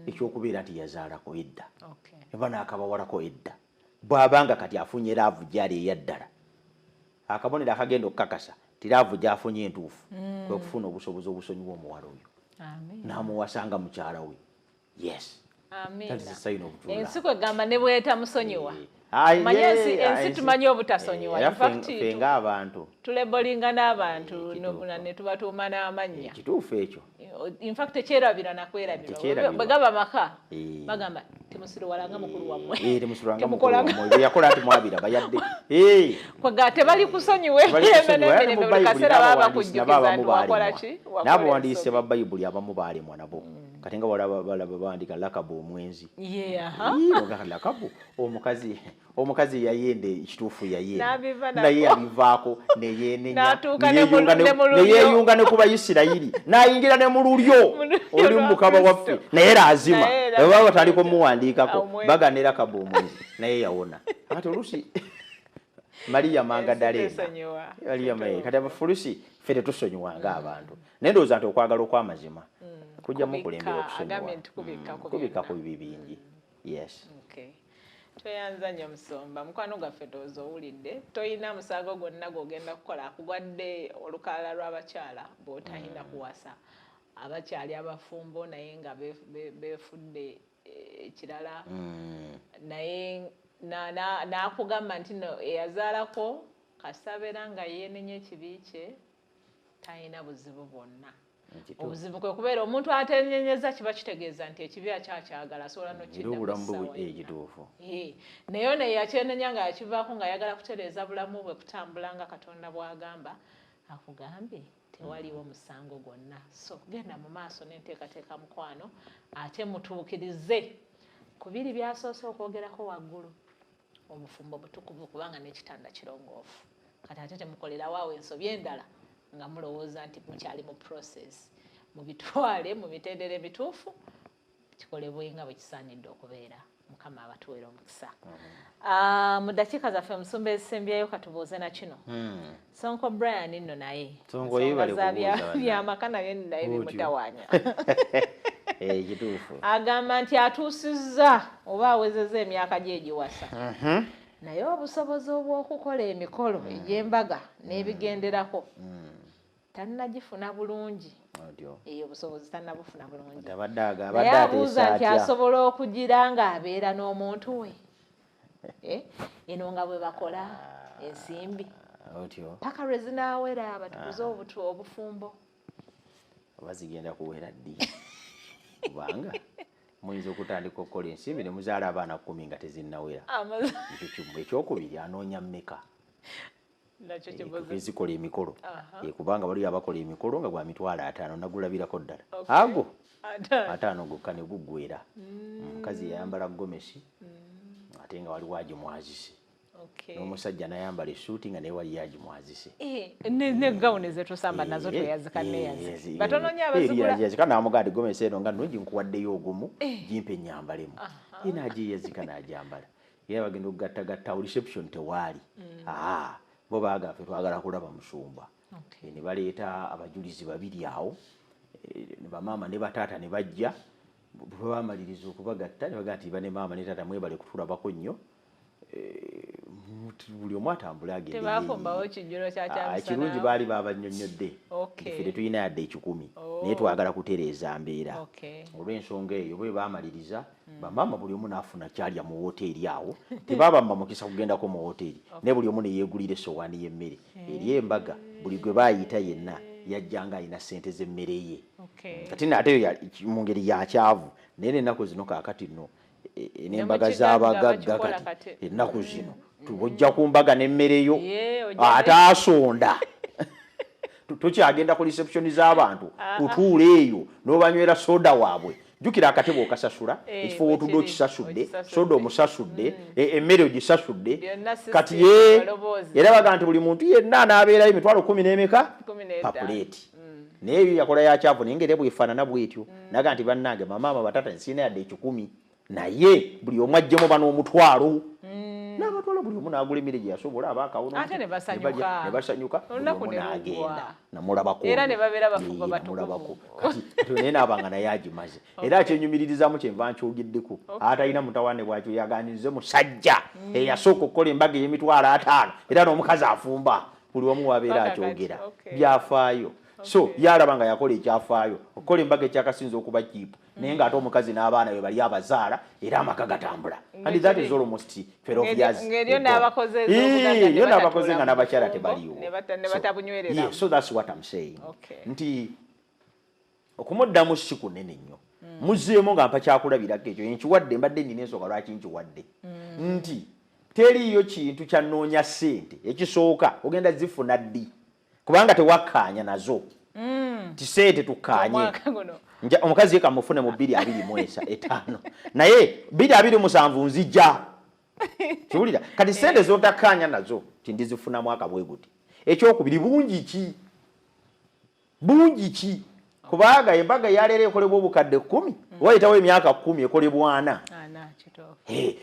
ekyokubeera nti yazaalako edda eba n'akabawalako edda bw'abanga kati afunye laavu gy'ali eyaddala akabonero akagenda okukakasa ti laavu gy'afunye entuufu kwe kufuna obusobozi obusonyiwa omuwala oyo n'amuwasanga mukyala we yes ensi kwegamba ne bweta musonyiwa manye ensi tumanyi obutasonyiwa ffe ng'abantu tulebolinga n'abantu ne tubatuuma n'amannya kituufu ekyo infact tekyerabira nakwerabira bwe gaba maka bagamba temusiruwalanga mukulu wammwe yakola ati mwabira bayadde kwega tebali kusonyiwe buli kaseera baba bakujjukiza nti wakola ki n'abawandiise ba bayibuli abamu baalemwa nabo kati nga balaba bandika lakabu omwenzi lakabu omukazi yayende ekituufu yayenda naye yabivaako neyeyunga ne ku Bayisirayiri n'ayingira ne mu lulyo oli mu mukama waffe naye era azima baba taliko muwandiikako baganira kabomwezi naye yawona ate oluusi Maria Magdalena kati abafulusi ffe tetusonyiwanga abantu naye ndowooza nti okwagala okw'amazima kujja mukulembera okusonyiwa ku bingi. Yes. Toyanza nnyo Musomba, mukwano gwaffe ndowooza owulidde toyina musango gwonna gw'ogenda kukola akugwadde olukalala lw'abakyala bw'otalina kuwasa abakyali abafumbo naye nga beefudde ekirala naye n'akugamba nti no eyazaalako kasabeera nga yeenenya ekibi kye talina buzibu bwonna. Obuzibu kwe kubeera omuntu atenyenyeza kiba kitegeeza nti ekibi akyakyagala asobola n'okiddamu naye ono eyakyenenya nga yakivaako nga ayagala kutereeza bulamu bwe kutambula nga Katonda bw'agamba akugambye tewaliwo musango gwonna. So genda mu maaso n'enteekateeka mukwano ate mutuukirize ku biri byasoose okwogerako waggulu obufumbo butukuvu kubanga n'ekitanda kirongoofu kati ate temukolerawo awo ensobi endala nga mulowooza nti mukyali mu process mubitwale mu mitendera emituufu kikolebwe nga bwe kisaanidde okubeera. Mukama abatuweera omukisa. Mu ddakiika zaffe Musumba ezisembyeyo katubuuze na kino Sonko Brian nno naye byamaka naye naye bimutawaanya agamba nti atuusizza oba awezezza emyaka gye egiwasa naye obusobozi obw'okukola emikolo egy'embaga n'ebigenderako tannagifuna bulungi. Obusobozi tannabufuna bulungi. Naye abuuza nti asobola okugira ng'abeera n'omuntu we eno nga bwe bakola ensimbi paka lwe zinaawera batukuze obufumbo oba zigenda kuwera ddi kubanga muyinza okutandika okukola ensimbi ne muzaala abaana 10 nga tezinnawera. Ekyo kimu. Ekyokubiri anoonya mmeka ezikola emikolo kubanga waliyo abakola emikolo nga gwa mitwalo 5 nagulabirako ddala ago 5 gokka ne guggwera. Omukazi yayambala gomesi ate nga waliwo agimwazise n'omusajja nayambala essuuti nga naye waliyo agimwazise ne gawuni zetusamba nazo tweyazika neyazika batono nnyo abazigula namugadi gomesi eno nga nno ginkuwaddeyo ogumu gimpe enyambalemu ye nagiyazika n'agyambala era bagenda okugattagatta reception tewaali bo baagaffe twagala kulaba musumba ne baleeta abajulizi 2 awo ne bamaama ne bataata ne bajja bwe bamaliriza okubagatta ne bagamba nti bane maama ne taata mwebale kutulabako nnyo buli omu atambule agende ekirungi baali babannyonnyodde ffe tetulina yadde 10 naye twagala kutereeza mbeera olw'ensonga eyo bwe bamaliriza bamaama buli omu n'afuna kyalya mu woteeri awo tebabamba mukisa kugendako mu woteeri naye buli omu ne yeegulira essowaani y'emmere eri embaga buli gwe baayita yenna yajjanga alina ssente z'emmere ye kati ate mu ngeri yakyavu naye n'ennaku zino kaakati nno n'embaga z'abagagga kati ennaku zino tubojja ku mbaga n'emmere yo ate asonda tukyagenda ku reception z'abantu kutuula eyo n'obanywera soda waabwe jjukira akatebe okasasula ekifo w'otudde okisasudde soda omusasudde emmere ogisasudde kati era baga nti buli muntu yenna anaabeerayo emitwalo 10 n'emeka papuleeti naye eyo yakola yakyavu naye ngeri bwefaanana bwetyo naga nti bannange bamaama batata nsiina yadde 10 naye buli omu ajjemu n'omutwalo n'abatwala buli omu n'agula emmere gye yasobola abaakawono ate ne basanyuka omu n'agenda namulabako era ne babeera bafumbo batukuvu kati naye n'abanga naye agimaze era akyenyumiririzamu kyenva nkyogeddeko atalina mutawane bwakyo yaganize musajja eyasooka okukola embaga ey'emitwalo 5 era n'omukazi afumba buli omu wabeera akyogera byafaayo so yalaba nga yakola ekyafaayo okukola embaga ekyakasinza okuba kiipu naye ng'ate omukazi n'abaana be bali abazaala era amaka gatambula and that is almost 12 years ng'eryo n'abakoze nga n'abakyala tebaliwo so that's what I'm saying nti okumuddamu si kunene nnyo muzzeemu nga mpa kyakulabirako ekyo nkiwadde mbadde nnina ensonga lwaki nkiwadde nti teriiyo kintu kyanoonya ssente ekisooka ogenda zifuna ddi kubanga tewakkaanya nazo ti ssente tukkaanye omukazi ye kamufune mu 225 naye 227 nzijja kiwulira kati ssente zotakkaanya nazo ti ndizifuna mwaka bwe guti ekyokubiri bungi ki kubanga embaga yaleero ekolebwa obukadde 10 wayitawo emyaka 10 ekolebwana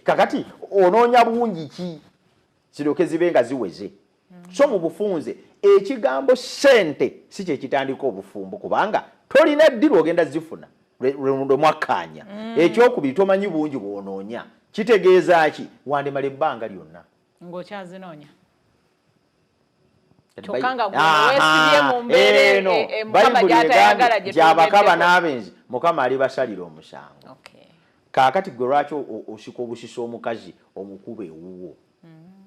kakati onoonya bungi ki ziroke zibe nga ziweze so mu bufunze ekigambo sente si kye kitandika obufumbo kubanga tolina ddiru ogenda zifuna lwe mwakkaanya ekyokubiri tomanyi bungi bw'onoonya kitegeeza ki wandimala ebbanga lyonna ng'okyazinoonya gyabakaba n'abenzi mukama alibasalira omusango kaakati gwe lwaki osika obusisa omukazi omukuba ewuwo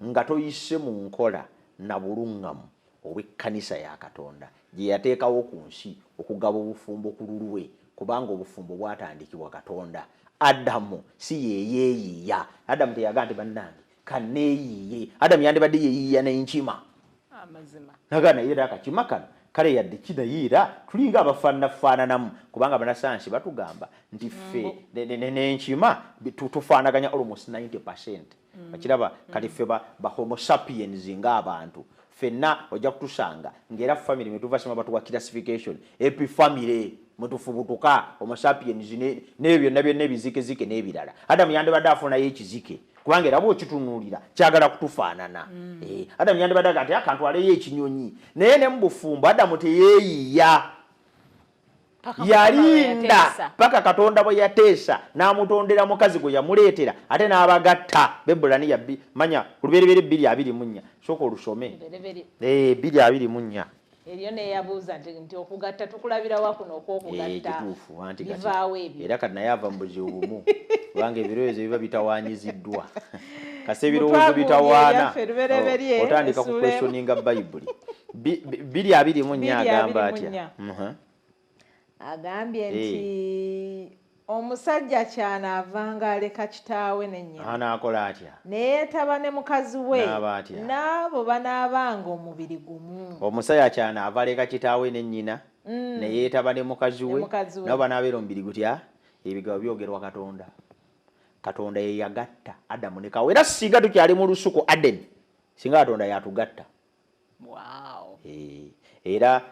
nga toyise mu nkola na buluŋŋamu obw'ekkanisa ya Katonda gye yateekawo ku nsi okugaba obufumbo ku lulwe kubanga obufumbo bwatandikibwa Katonda. Adamu si yeyeeyiya. Adamu teyaga nti bannange kanneeyiye. Adamu yandibadde yeeyiya n'enkima nagana era akakima kano kale yadde kinayiira tulinga abafaananafaananamu kubanga banasayansi batugamba nti ffe n'enkima tufaanaganya almost 90%. Bakiraba kati ffe ba homo sapiens ng'abantu fenna ojja kutusanga ng'era family metuva sima batuwa classification epifamily mutufubutuka homo sapiens n'ebyo byonna byonna ebizikizike n'ebirala. Adamu yandibadde afunayo ekizike kubanga era bw'okitunuulira kyagala kutufaanana. Adamu yandibadde ati akantu aleyo ekinyonyi naye ne mu bufumbo Adamu teyeeyiya yalinda paka Katonda bwe yateesa n'amutondera mukazi gwe yamuleetera ate n'abagatta. Bebulaniya manya ku lubereberye 2:24 sooka olusome 2:24 eryo ne yabuuza nti okugatta tukulabira wa kuno okwokugatta kituufu anti era kati naye ava mu buzibu bumu kubanga ebirowoozo biba bitawaanyiziddwa kase ebirowoozo bitawaana otandika ku questioninga Bayibuli. 2:24 agamba atya agambye nti omusajja kyanaavanga aleka kitaawe ne nnyina anaakola atya neyeetaba ne mukazi we n'abo banaabanga omubiri gumu. Omusajja kyanaava aleka kitaawe ne nnyina neyeetaba ne mukazi we nabo banaabeera omubiri gutya. Ebigabo byogerwa Katonda. Katonda ye yagatta Adamu ne Kawa era singa tukyali mu lusuku Aden singa Katonda yatugatta. Era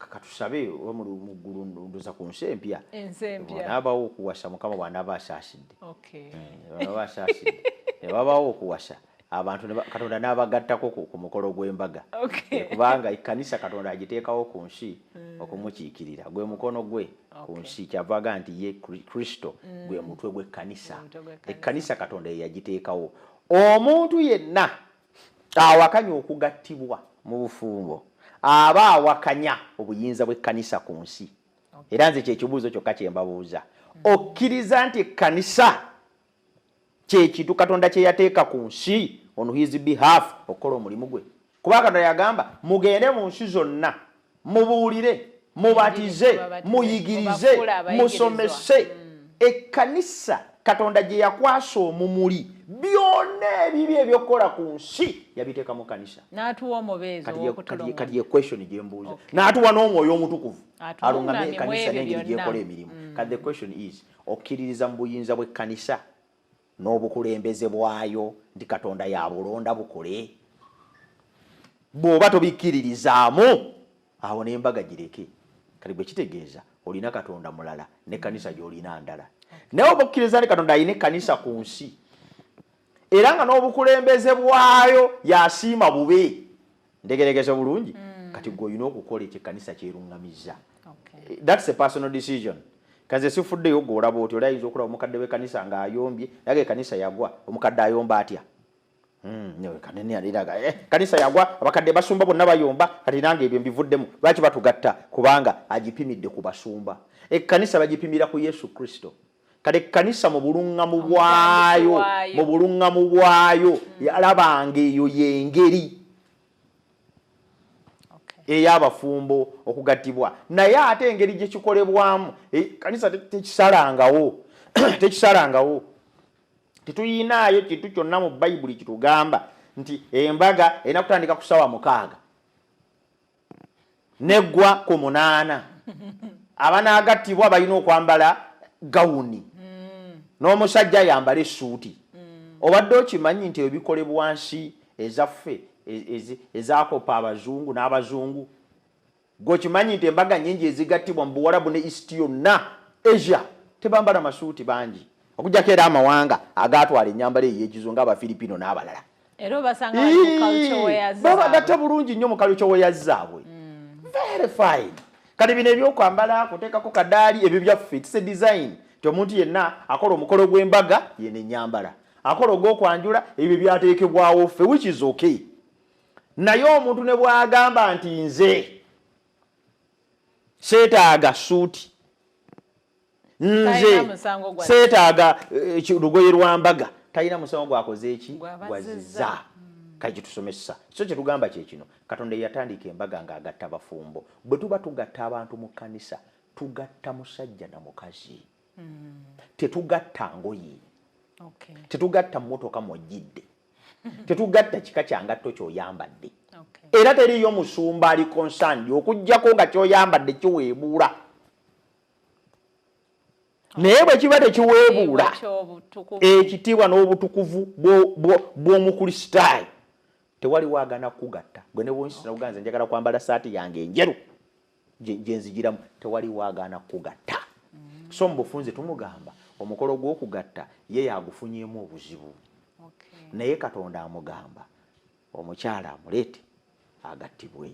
katusabe omuluggulu ndoza ku nsi empya nabawo okuwasa mukama bw'anaaba asaasidde babawo okuwasa abantu Katonda n'abagattako ku mukolo gw'embaga kubanga ekkanisa Katonda agiteekawo ku nsi okumukiikirira gwe mukono gwe ku nsi kyavaga nti ye Kristo gwe mutwe gw'ekkanisa. Ekkanisa Katonda ye yagiteekawo. Omuntu yenna awakanya okugattibwa mu bufumbo aba awakanya obuyinza bw'ekkanisa ku nsi. Era nze kyekibuuzo kyokka kye mbabuuza okkiriza nti ekkanisa kyekintu Katonda kye yateeka ku nsi on his behalf okukola omulimu gwe? Kuba Katonda yagamba mugende mu nsi zonna mubuulire mubatize muyigirize musomese. Ekkanisa Katonda gye yakwasa omumuli byonna ebibi ebyokukola ku nsi yabiteeka mu kanisa n'atuwa omubeezi w'okutulunga. Kati ye question gye mbuuza n'atuwa n'omwoyo omutukuvu alungamye ekkanisa n'engeri gyekola emirimu. Kati the question is okkiririza mu buyinza bw'ekkanisa n'obukulembeze bwayo nti Katonda yabulonda bukole? Bw'oba tobikkiririzaamu awo n'embaga gireke. Kati bwe kitegeeza olina Katonda mulala n'ekkanisa gy'olina ndala. Naye obukkiriza nti Katonda alina ekkanisa ku nsi era nga n'obukulembeze bwayo yasiima bube ntegeregese bulungi. Kati gwe olina okukola ekyo ekkanisa kyerungamizza. That's a personal decision. Kanze sifuddeyo gwe olaba oti olayinza okulaba omukadde w'ekkanisa ng'ayombye naye ekkanisa yagwa omukadde ayomba atya? Kanisa yagwa abakadde basumba bonna bayomba kati nange ebyo mbivuddemu. Lwaki batugatta? Kubanga agipimidde ku basumba. Ekkanisa bagipimira ku Yesu Kristo. Kale ekkanisa mu buluŋŋamu bwayo yalabanga eyo yengeri ey'abafumbo okugattibwa. Naye ate engeri gye kikolebwamu ekkanisa tekisalangawo. Tetuyinaayo kintu kyonna mu Bayibuli kitugamba nti embaga erina kutandika ku ssaawa 6 neggwa ku 8. Abanaagattibwa balina okwambala gawuni n'omusajja yambala essuuti. Obadde okimanyi nti ebikolebwa nsi ezaffe ezaakopa abazungu n'abazungu? Gwe okimanyi nti embaga nnyingi ezigattibwa mu Buwarabu ne East yonna Asia tebambala masuuti bangi okujjako era amawanga agatwala ennyambala ey'ekizo ng'Abafiripino n'abalala era obasanga bali mu culture wears babagatta bulungi nnyo mu culture wears zaabwe very fine kati bino ebyokwambala kuteekako kadaali ebyo byaffe it's a design ti omuntu yenna akola omukolo gw'embaga yene ennyambala akola ogw'okwanjula ebyo byateekebwawo ffe which is okay naye omuntu ne bw'agamba nti nze seetaaga suuti nze seetaaga lugoye lwa mbaga talina musango gwakoze eki gwazizza kale kitusomesa so kyetugamba kyekino Katonda yatandika embaga ng'agatta abafumbo bwe tuba tugatta abantu mu kkanisa tugatta musajja na mukazi tetugatta ngoye tetugatta mmotoka mwojjidde tetugatta kika kya ngatto ky'oyambadde era teriyo musumba ali concerned okuggyako nga ky'oyambadde kiweebuula naye bwe kiba tekiweebuula ekitiibwa n'obutukuvu bw'omukristaayo tewali waagana kugatta gwe ne bwonsisa kuganza njagala kwambala saati yange enjeru gye nzigiramu tewali waagana kugatta so mu bufunze tumugamba omukolo gw'okugatta ye yagufunyeemu obuzibu naye Katonda amugamba omukyala amuleete agattibwe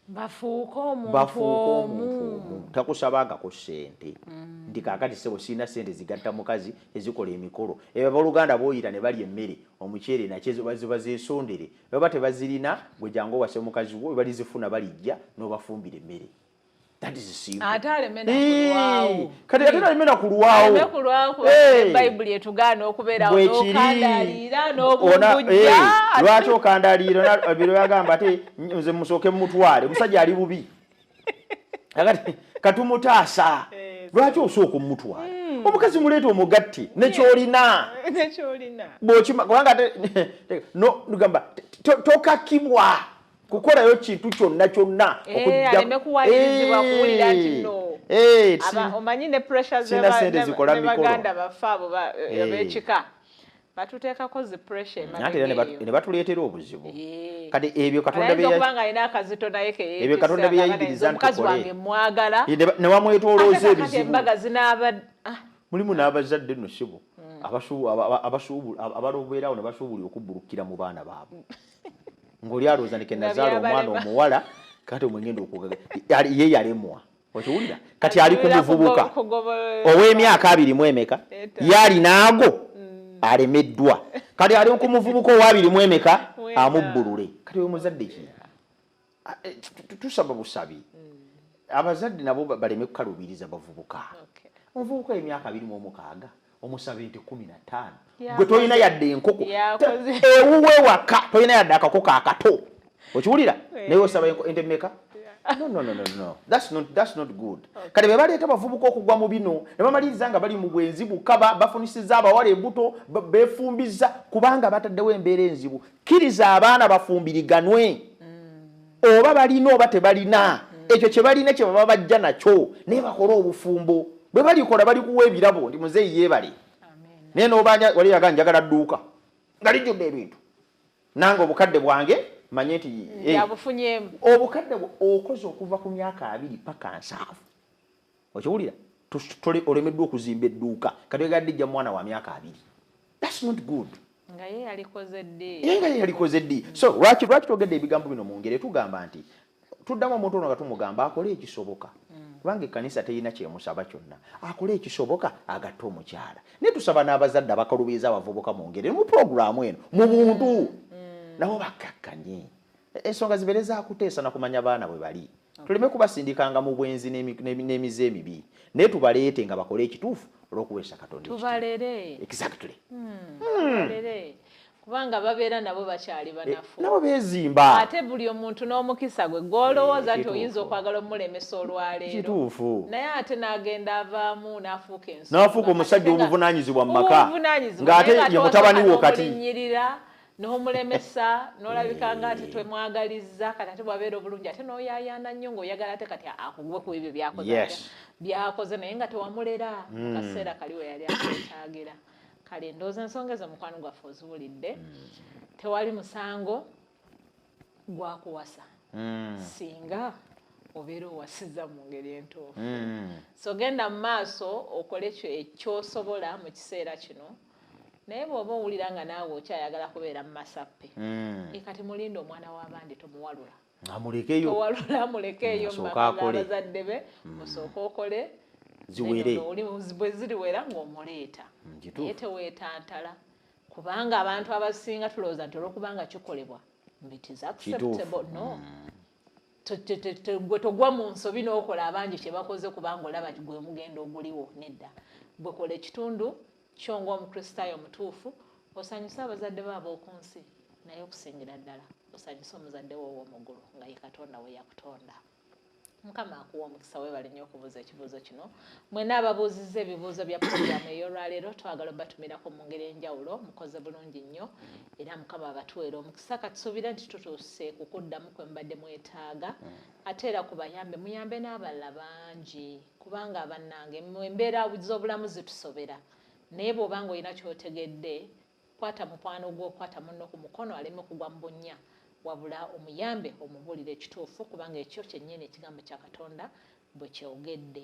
bafuuka omuntu omu takusabangako ssente nti kaakati sebo sirina ssente zigatta mukazi ezikola emikolo ebyo abooluganda booyita ne balya emmere omuceere nakyo ziba zeesondere baba tebazirina gwe jangu owase mukazi wo balizifuna balijja n'obafumbira emmere ate alemena kulwawo kati ate alemena kulwawo Bayibuli etugaana okubeerawo n'okandaliira n'obungujja lwaki okandaliira biro yagamba ate nze musooke mumutwale omusajja ali bubi katumutaasa lwaki osooka omutwala omukazi muleeta omugatti nekyolina kubanga gamba tokakibwa kukolayo kintu kyonna omanyi ne pressure zebaganda baffe abo ab'ekika batuteekako zi pressure ne batuleetera obuzibu kati ebyo Katonda alina akazito naye Katonda bye yayigiriza omukazi wange mwagala ne wamwetolooza ebizibu embaga zinaaba mulimu n'abazadde nno sibo abalobeerawo ne basuubula okubbulukira mu baana baabwe ng'oli alowooza nti kenazaala omwana omuwala kati omwengenda okugaga ye yalemwa okiwulira kati ali ku muvubuka ow'emyaka 20 yaali naago alemeddwa kati ali ku muvubuka owa 20 amubbulule kati we muzadde ki tusaba busabi abazadde nabo baleme kukalubiriza bavubuka omuvubuka emyaka 26 omusabe nti 15 gwe tolina yadde enkoko ewuwe waka tolina yadde akakoko akato okiwulira naye osaba ente mmeka no that's not good kati be baleeta bavubuka okugwa mu bino ne bamaliriza nga bali mu bwenzi bukaba bafunisizza abawala embuto beefumbiza kubanga bataddewo embeera enzibu kkiriza abaana bafumbiriganwe oba balina oba tebalina ekyo kye balina kye baba bajja nakyo naye bakola obufumbo bwe balikola balikuwa ebirabo ndi muzeeyi yeebale naye n'obanja wali yaga njagala dduuka nga lijjudde ebintu nange obukadde bwange manye nti obukadde okoze okuva ku myaka 2 paka 7 okiwulira olemeddwa okuzimba edduuka kati ogadde ijja mwana wa myaka 2 that's not good nga ye yalikoze ddi so lwaki twogedde ebigambo bino mu ngeri tugamba nti tuddamu omuntu ono nga tumugamba akole ekisoboka kubanga ekkanisa terina kyemusaba kyonna akole ekisoboka agatte omukyala naye tusaba n'abazadde abakalubiza abavubuka mu ngeri mu puroguramu eno mu buntu nabo bakkakkanye ensonga zibeere zakuteesa nakumanya baana bwe bali tuleme kubasindikanga mu bwenzi n'emize emibi naye tubaleete nga bakole ekituufu olw'okuweesa Katonda tubalere exactly kubanga babeera nabo bakyali banafu nabo beezimba ate buli omuntu n'omukisa gwe gw'olowooza nti oyinza okwagala omulemesa olwaleero kituufu naye ate n'agenda avaamu n'afuuka ensonga n'afuuka omusajja obuvunaanyizibwa mu maka ng'ate ye mutabani wo kati n'omulemesa n'olabika nga ati twemwagalizza kati ate bwabeera obulungi ate n'oyaayaana nnyo ng'oyagala ate kati akugwe ku ebyo byakoze naye nga tewamulera mu kaseera kali we yali akwetaagira kale ndowooza ensonga ezo mukwano gwaffe oziwulidde tewali musango gwakuwasa singa obeera owasiza mu ngeri entuufu. So genda mu maaso okole ekyosobola mu kiseera kino, naye bw'oba owulira nga naawe okyayagala kubeera mu masappe, kati mulinde omwana w'abandi tomuwalula. Amulekeyo. Towalula mulekeyo mu maka g'abazadde be, osooka okole ziwere. Bwe ziriwera ng'omuleeta. Naye teweetantala. Kubanga abantu abasinga tulowooza nti olwokubanga kikolebwa it is acceptable. No. Gwe togwa mu nsobi n'okola abangi kye bakoze kubanga olaba gwe mugenda oguliwo. Nedda. Gwe kola ekitundu kyo ng'omukristaayo omutuufu, osanyusa abazadde baabo ku nsi, naye okusingira ddala osanyusa omuzadde wo ow'omuggulu nga ye Katonda we yakutonda. Mukama akuwa omukisa weebale nnyo okubuuza ekibuuzo kino. Mwenna ababuuzizza ebibuuzo bya pulogulaamu ey'olwaleero twagala obatumirako mu ngeri enjawulo, mukoze bulungi nnyo era Mukama abatuweera omukisa. Katusuubira nti tutuuse kukuddamu kwe mbadde mwetaaga, ate era kubayambe muyambe n'abalala bangi kubanga bannange embeera z'obulamu zitusobera, naye bw'obanga olina ky'otegedde kwata mukwano gwo, kwata munno ku mukono aleme kugwa mu bunnya, wabula omuyambe omubuulira ekituufu kubanga ekyo kyennyini ekigambo kya Katonda bwe kyogedde.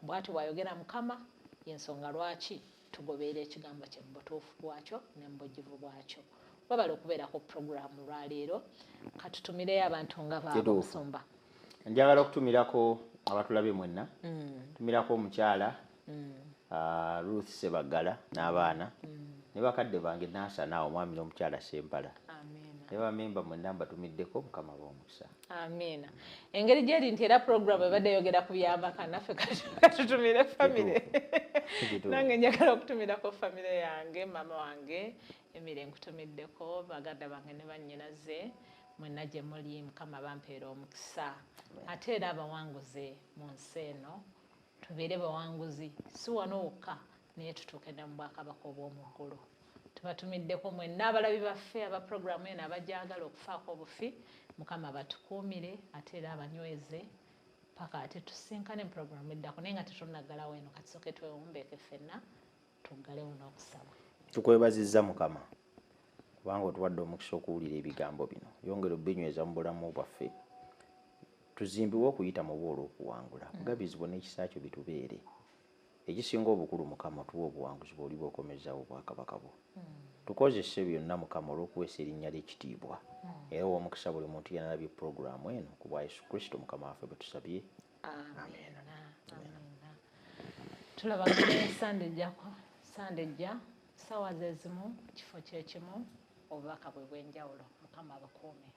Bw'ati bw'ayogera Mukama, y'ensonga lwaki tugoberera ekigambo kye mu butuufu bwakyo ne mu bujjuvu bwakyo. Wabala okubeera ku pulogulaamu lwaleero, katutumireyo abantu nga baabo Musumba. Njagala okutumirako abatulabye mwenna, tumirako omukyala Ruth Sebagala n'abaana ne bakadde bange Naasana omwami n'omukyala Sempala. Ne bamemba mwenna mbatumiddeko, Mukama b'omukisa. Amiina. Engeri gyeri nti era pulogulaamu ebadde yogera ku by'amaka, naffe katutumire famire. Nange njagala okutumirako famire yange, maama wange Emire nkutumiddeko, baganda bange ne bannyinaze, mwenna gye muli, Mukama bampeera omukisa. Ate era abawanguze mu nsi eno, tubeere bawanguzi, si wano wokka naye tutuuke ne mu bwakabaka obw'omu ggulu. Tubatumiddeko mwenna abalabi baffe aba pulogulaamu eno abagyagala okufaako obufi, Mukama batukuumire ate era abanyweze paka ate tusinkane mu pulogulaamu eddako, naye nga tetunnaggalawo eno, katusooke twewumbeeke ffenna tuggalewo n'okusaba. Tukwebazizza Mukama kubanga otuwadde omukisa okuwulira ebigambo bino, yongera obbinyweza mu bulamu bwaffe, tuzimbibwe okuyita mu bwo olw'okuwangula, bugabizibwa n'ekisa kyo bitubeere. Ekisinga obukulu Mukama tuwa obuwanguzi bw'oli bw'okomezaawo obwakabaka bwo. Tukozese byonna Mukama olw'okuweesa erinnya ly'ekitiibwa era ow'omukisa buli muntu yenna alabye pulogulaamu eno ku bwa Yesu Kristo Mukama waffe bwe tusabye. Amen. Tulabagana Sande ejja ssaawa ze zimu kifo kye kimu obubaka bwe bw'enjawulo. Mukama abakuume.